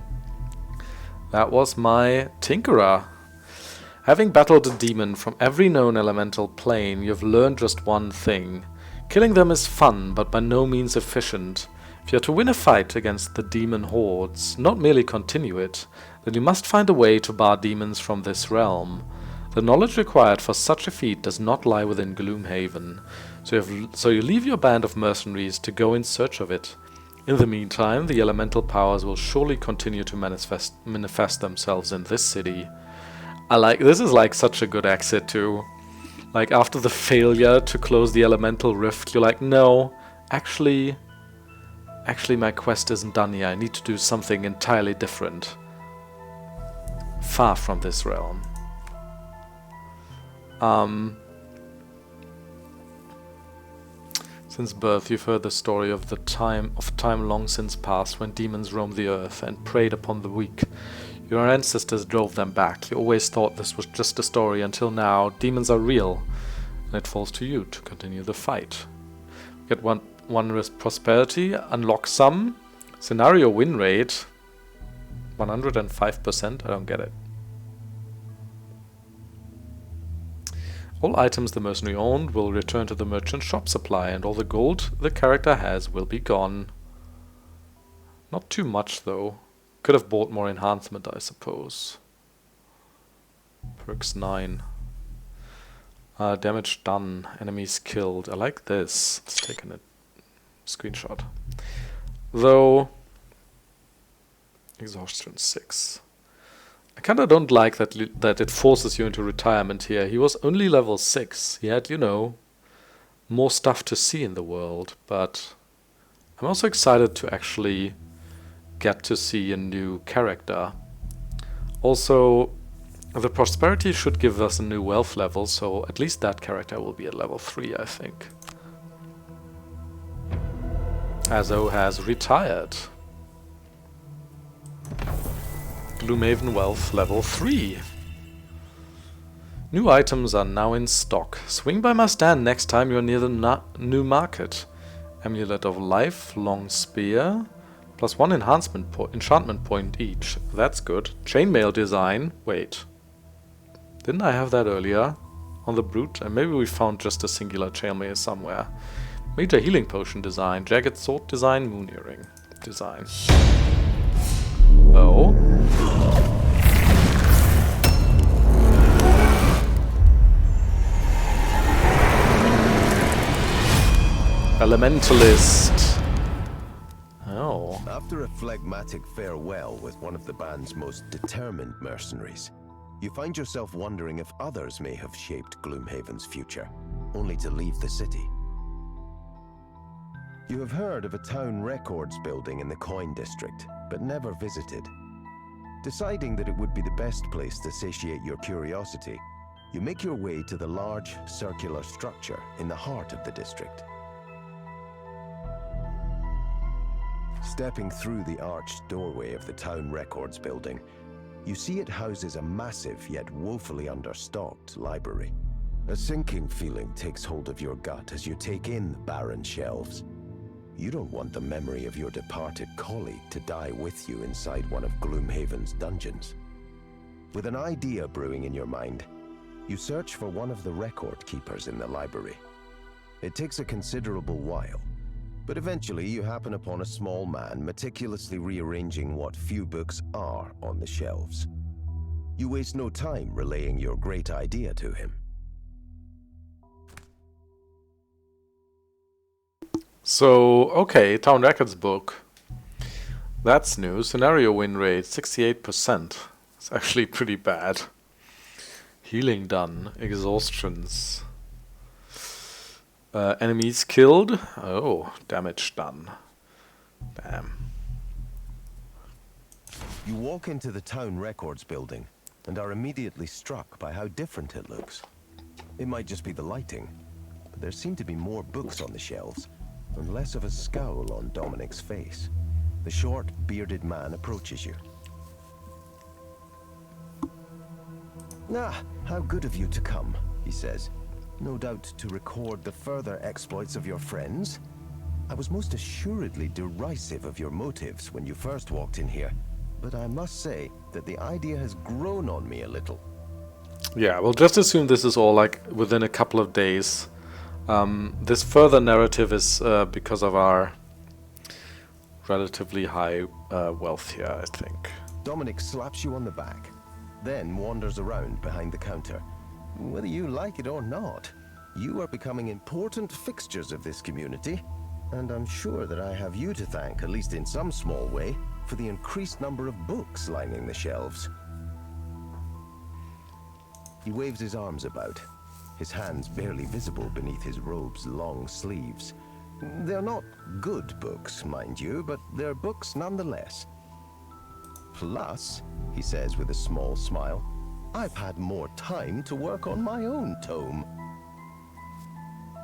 That was my Tinkerer. Having battled a demon from every known elemental plane, you've learned just one thing. Killing them is fun, but by no means efficient. If you're to win a fight against the demon hordes, not merely continue it, then you must find a way to bar demons from this realm. The knowledge required for such a feat does not lie within Gloomhaven, so you leave your band of mercenaries to go in search of it. In the meantime, the elemental powers will surely continue to manifest themselves in this city. This is like such a good exit too. Like after the failure to close the Elemental Rift, you're like, no, actually my quest isn't done yet. I need to do something entirely different. Far from this realm. Since birth, you've heard the story of time long since past when demons roamed the earth and preyed upon the weak. Your ancestors drove them back. You always thought this was just a story until now. Demons are real, and it falls to you to continue the fight. Get one risk prosperity, unlock some. Scenario win rate 105%. I don't get it. All items the mercenary owned will return to the merchant shop supply, and all the gold the character has will be gone. Not too much though. Could have bought more enhancement, I suppose. Perks 9. Damage done. Enemies killed. I like this. Let's take a screenshot. Though exhaustion 6. I kinda don't like that it forces you into retirement here. He was only level 6. He had, you know, more stuff to see in the world, but I'm also excited to actually get to see a new character. Also, the prosperity should give us a new wealth level, so at least that character will be at level 3, I think. Azo has retired. Gloomhaven wealth level 3. New items are now in stock. Swing by my stand next time you're near the new market. Amulet of Life, Long Spear, plus 1 enchantment point each. That's good. Chainmail design. Wait. Didn't I have that earlier? On the brute? And maybe we found just a singular chainmail somewhere. Major healing potion design. Jagged sword design. Moon earring design. Oh. Elementalist. Oh. After a phlegmatic farewell with one of the band's most determined mercenaries, you find yourself wondering if others may have shaped Gloomhaven's future, only to leave the city. You have heard of a town records building in the Coin District, but never visited. Deciding that it would be the best place to satiate your curiosity, you make your way to the large, circular structure in the heart of the district. Stepping through the arched doorway of the town records building, you see it houses a massive yet woefully understocked library. A sinking feeling takes hold of your gut as you take in the barren shelves. You don't want the memory of your departed colleague to die with you inside one of Gloomhaven's dungeons. With an idea brewing in your mind, You search for one of the record keepers in the library. It takes a considerable while, but eventually you happen upon a small man meticulously rearranging what few books are on the shelves. You waste no time relaying your great idea to him. So, okay, Town Records book. That's new. Scenario win rate, 68%. It's actually pretty bad. Healing done. Exhaustions. Enemies killed. Oh, damage done. Damn. You walk into the town records building and are immediately struck by how different it looks. It might just be the lighting, but there seem to be more books on the shelves and less of a scowl on Dominic's face. The short, bearded man approaches you. "Ah, how good of you to come," he says. "No doubt to record the further exploits of your friends. I was most assuredly derisive of your motives when you first walked in here, but I must say that the idea has grown on me a little." Yeah, we'll just assume this is all like within a couple of days. This further narrative is because of our relatively high wealth here, I think. Dominic slaps you on the back, then wanders around behind the counter. "Whether you like it or not, you are becoming important fixtures of this community, and I'm sure that I have you to thank, at least in some small way, for the increased number of books lining the shelves." He waves his arms about, his hands barely visible beneath his robe's long sleeves. They're not good books, mind you, but they're books nonetheless. "Plus," he says with a small smile, "I've had more time to work on my own tome."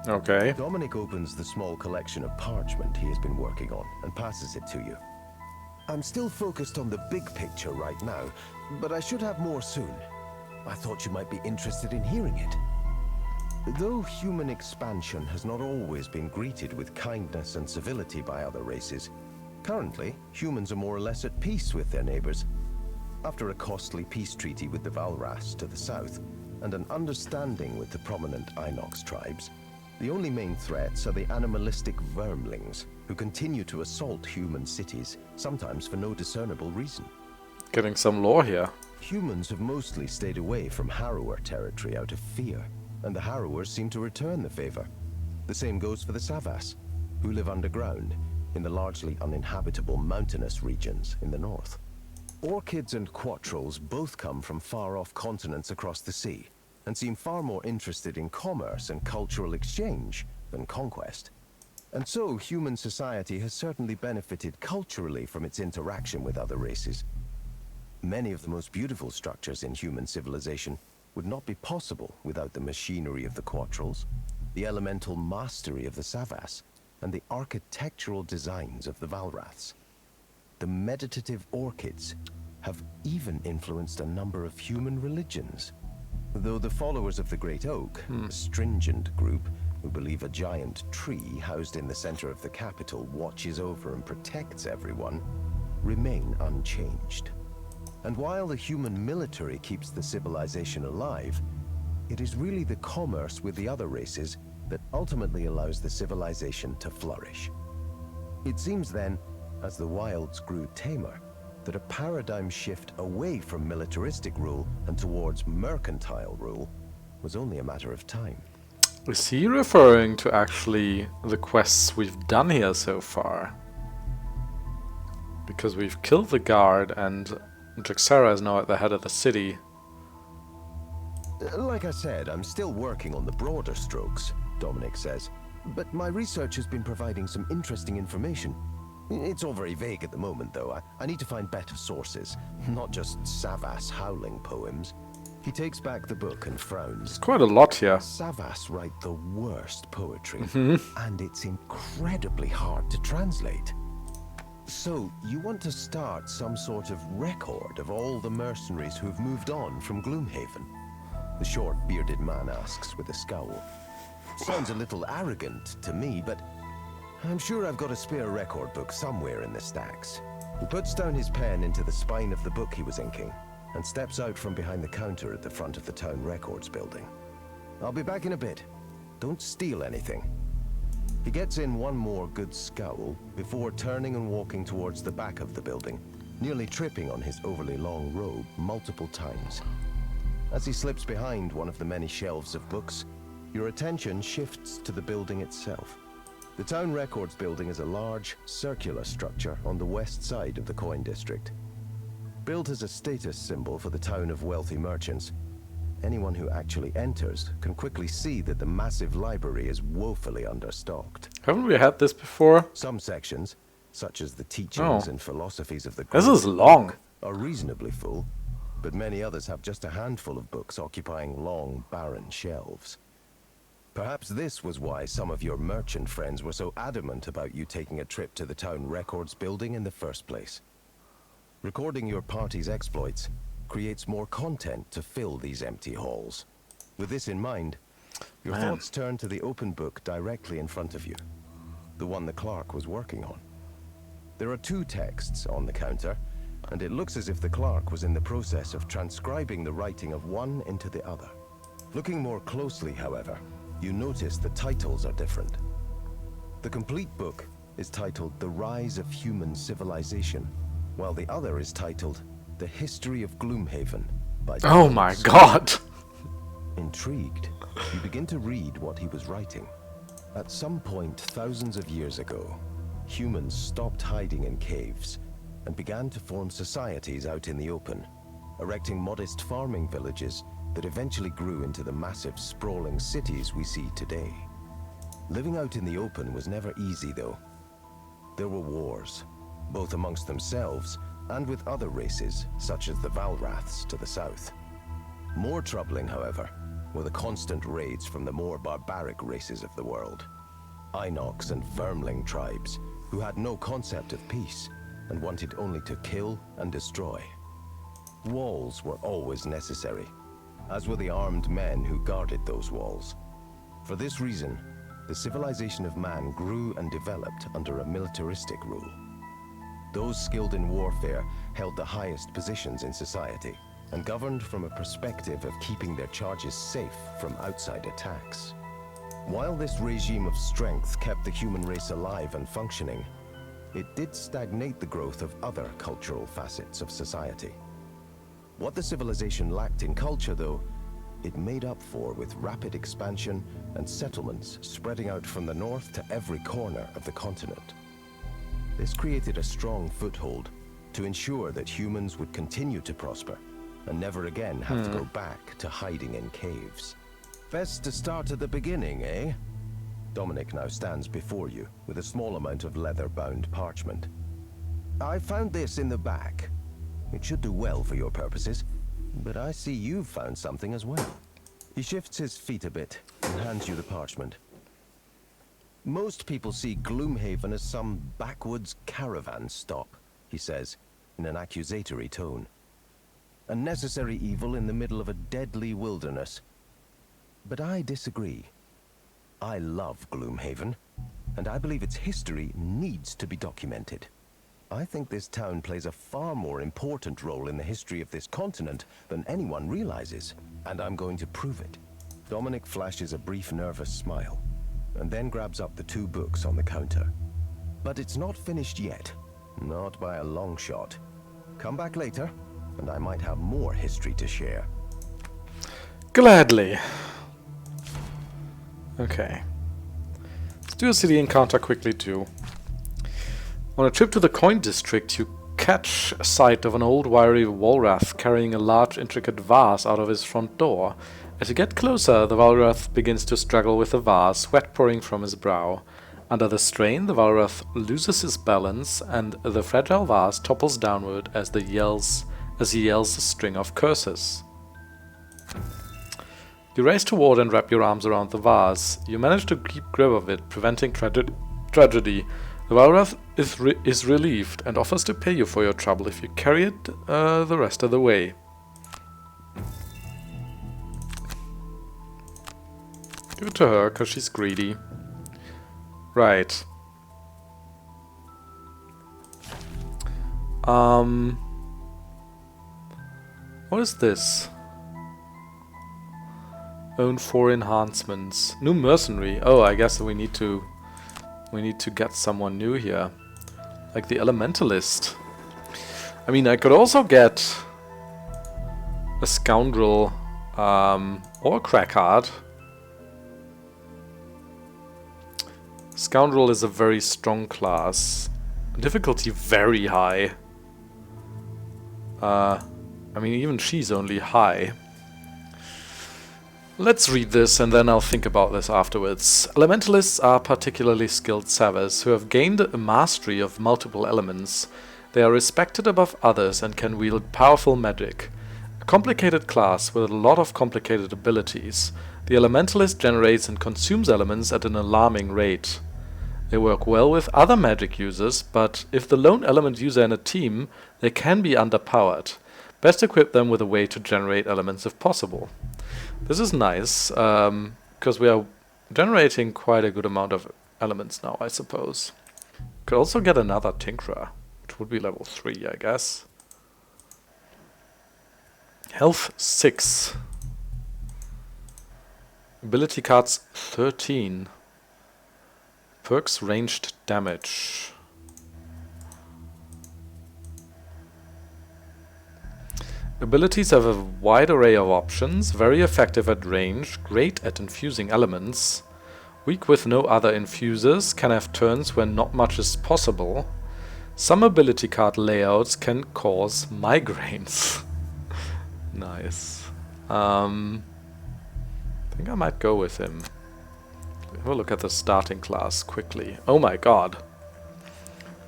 Okay. Dominic opens the small collection of parchment he has been working on and passes it to you. "I'm still focused on the big picture right now, but I should have more soon. I thought you might be interested in hearing it. Though human expansion has not always been greeted with kindness and civility by other races, currently humans are more or less at peace with their neighbors. After a costly peace treaty with the Valras to the south, and an understanding with the prominent Inox tribes, the only main threats are the animalistic vermlings, who continue to assault human cities, sometimes for no discernible reason. Getting some lore here. Humans have mostly stayed away from Harrower territory out of fear, and the Harrowers seem to return the favor. The same goes for the Savas, who live underground in the largely uninhabitable mountainous regions in the north. Orchids and Quattrals both come from far-off continents across the sea, and seem far more interested in commerce and cultural exchange than conquest. And so human society has certainly benefited culturally from its interaction with other races. Many of the most beautiful structures in human civilization would not be possible without the machinery of the Quattrals, the elemental mastery of the Savas, and the architectural designs of the Valraths. The meditative orchids have even influenced a number of human religions. Though the followers of the Great Oak, a stringent group who believe a giant tree housed in the center of the capital watches over and protects everyone, remain unchanged. And while the human military keeps the civilization alive, it is really the commerce with the other races that ultimately allows the civilization to flourish. It seems then, as the wilds grew tamer, that a paradigm shift away from militaristic rule and towards mercantile rule was only a matter of time. Is he referring to actually the quests we've done here so far? Because we've killed the guard and Drixera is now at the head of the city. Like I said, I'm still working on the broader strokes, Dominic says. But my research has been providing some interesting information. It's all very vague at the moment, though. I need to find better sources, not just Savas howling poems. He takes back the book and frowns. It's quite a lot here. Savas write the worst poetry, and it's incredibly hard to translate. So, you want to start some sort of record of all the mercenaries who've moved on from Gloomhaven? The short, bearded man asks with a scowl. Sounds a little arrogant to me, but I'm sure I've got a spare record book somewhere in the stacks. He puts down his pen into the spine of the book he was inking, and steps out from behind the counter at the front of the town records building. I'll be back in a bit. Don't steal anything. He gets in one more good scowl before turning and walking towards the back of the building, nearly tripping on his overly long robe multiple times. As he slips behind one of the many shelves of books, your attention shifts to the building itself. The town records building is a large, circular structure on the west side of the coin district. Built as a status symbol for the town of wealthy merchants, anyone who actually enters can quickly see that the massive library is woefully understocked. Haven't we had this before? Some sections, such as the teachings and philosophies of the This is great, long. are reasonably full, but many others have just a handful of books occupying long, barren shelves. Perhaps this was why some of your merchant friends were so adamant about you taking a trip to the town records building in the first place. Recording your party's exploits creates more content to fill these empty halls. With this in mind, your thoughts turn to the open book directly in front of you, the one the clerk was working on. There are 2 texts on the counter, and it looks as if the clerk was in the process of transcribing the writing of one into the other. Looking more closely, however, you notice the titles are different. The complete book is titled The Rise of Human Civilization, while the other is titled The History of Gloomhaven by... Oh my god! Intrigued, you begin to read what he was writing. At some point thousands of years ago, humans stopped hiding in caves and began to form societies out in the open, erecting modest farming villages that eventually grew into the massive, sprawling cities we see today. Living out in the open was never easy, though. There were wars, both amongst themselves and with other races, such as the Valraths to the south. More troubling, however, were the constant raids from the more barbaric races of the world. Inox and Vermling tribes, who had no concept of peace and wanted only to kill and destroy. Walls were always necessary, as were the armed men who guarded those walls. For this reason, the civilization of man grew and developed under a militaristic rule. Those skilled in warfare held the highest positions in society and governed from a perspective of keeping their charges safe from outside attacks. While this regime of strength kept the human race alive and functioning, it did stagnate the growth of other cultural facets of society. What the civilization lacked in culture, though, it made up for with rapid expansion and settlements spreading out from the north to every corner of the continent. This created a strong foothold to ensure that humans would continue to prosper and never again have to go back to hiding in caves. Best to start at the beginning, eh? Dominic now stands before you with a small amount of leather-bound parchment. I found this in the back. It should do well for your purposes, but I see you've found something as well. He shifts his feet a bit and hands you the parchment. Most people see Gloomhaven as some backwoods caravan stop, he says, in an accusatory tone. A necessary evil in the middle of a deadly wilderness. But I disagree. I love Gloomhaven, and I believe its history needs to be documented. I think this town plays a far more important role in the history of this continent than anyone realizes, and I'm going to prove it. Dominic flashes a brief nervous smile, and then grabs up the 2 books on the counter. But it's not finished yet, not by a long shot. Come back later, and I might have more history to share. Gladly. Okay. Let's do a city encounter quickly too. On a trip to the coin district, you catch sight of an old wiry Walrath carrying a large intricate vase out of his front door. As you get closer, the Walrath begins to struggle with the vase, sweat pouring from his brow. Under the strain, the Walrath loses his balance, and the fragile vase topples downward as he yells a string of curses. You race toward and wrap your arms around the vase. You manage to keep grip of it, preventing tragedy. The Walrath is relieved and offers to pay you for your trouble if you carry it the rest of the way. Give it to her, because she's greedy. Right. What is this? Own 4 enhancements. New mercenary. Oh, I guess we need to get someone new here. Like the Elementalist. I mean, I could also get a scoundrel or a crackheart. Scoundrel is a very strong class. Difficulty very high. I mean, even she's only high. Let's read this and then I'll think about this afterwards. Elementalists are particularly skilled savers who have gained a mastery of multiple elements. They are respected above others and can wield powerful magic. A complicated class with a lot of complicated abilities. The Elementalist generates and consumes elements at an alarming rate. They work well with other magic users, but if the lone element user in a team, they can be underpowered. Best equip them with a way to generate elements if possible. This is nice, because we are generating quite a good amount of elements now, I suppose. Could also get another Tinkerer, which would be level 3, I guess. Health 6. Ability cards 13. Perks ranged damage. Abilities have a wide array of options, very effective at range, great at infusing elements, weak with no other infusers, can have turns when not much is possible. Some ability card layouts can cause migraines. Nice. I think I might go with him. Have a look at the starting class quickly. Oh my god.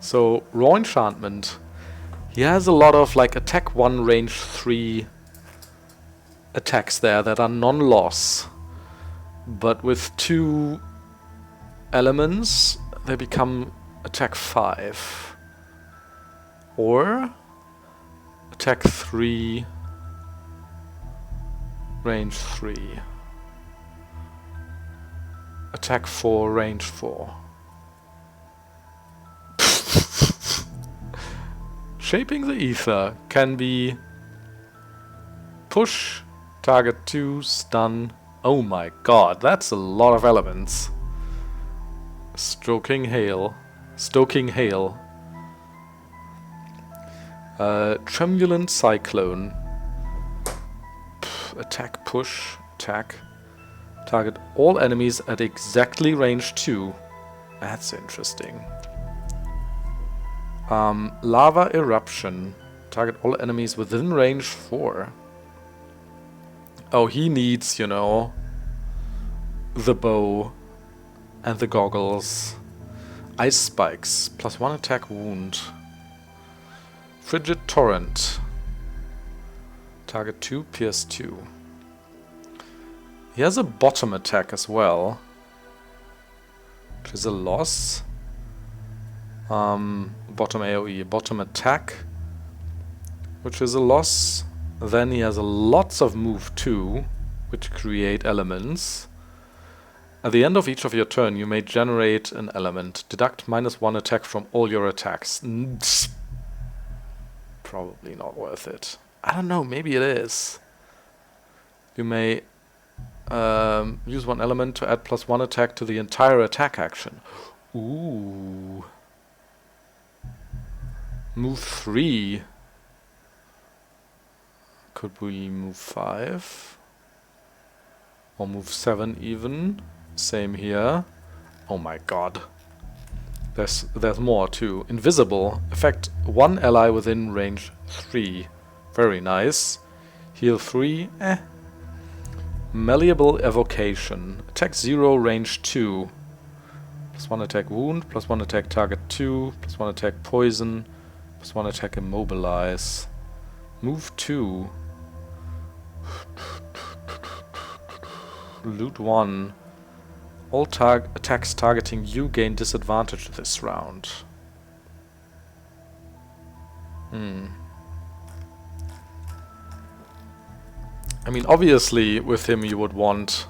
So, raw enchantment. He has a lot of like attack 1, range 3 attacks there that are non-loss. But with 2 elements, they become attack 5. Or attack 3, range 3. Attack 4, range 4. Shaping the Ether can be push, target 2, stun. Oh my god, that's a lot of elements. Stoking Hail. Tremulent Cyclone. Attack, push, attack. Target all enemies at exactly range 2. That's interesting. Lava Eruption. Target all enemies within range 4. Oh, he needs, you know, the bow and the goggles. Ice Spikes. +1 attack wound. Frigid Torrent. Target 2, pierce 2. He has a bottom attack as well, which is a loss. Bottom AoE, bottom attack, which is a loss. Then he has lots of move 2, which create elements. At the end of each of your turn, you may generate an element. Deduct -1 attack from all your attacks. Probably not worth it. I don't know, maybe it is. You may use 1 element to add +1 attack to the entire attack action. Ooh. Move 3. Could we move 5? Or move 7 even? Same here. Oh my god. There's more too. Invisible. Affect 1 ally within range 3. Very nice. Heal 3. Malleable Evocation. Attack 0, range 2. +1 attack wound, +1 attack target 2, +1 attack poison, +1 attack immobilize. Move 2. Loot 1. All attacks targeting you gain disadvantage this round. I mean, obviously, with him you would want,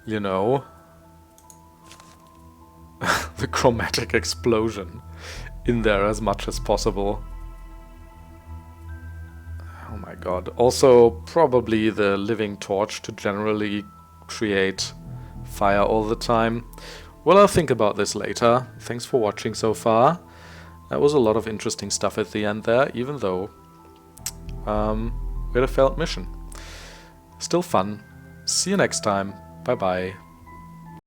you know, the chromatic explosion in there as much as possible. Oh my my god. Also, probably the living torch to generally create fire all the time. Well, I'll think about this later. Thanks for watching so far. That was a lot of interesting stuff at the end there, even though we had a failed mission. Still fun. See you next time. Bye bye.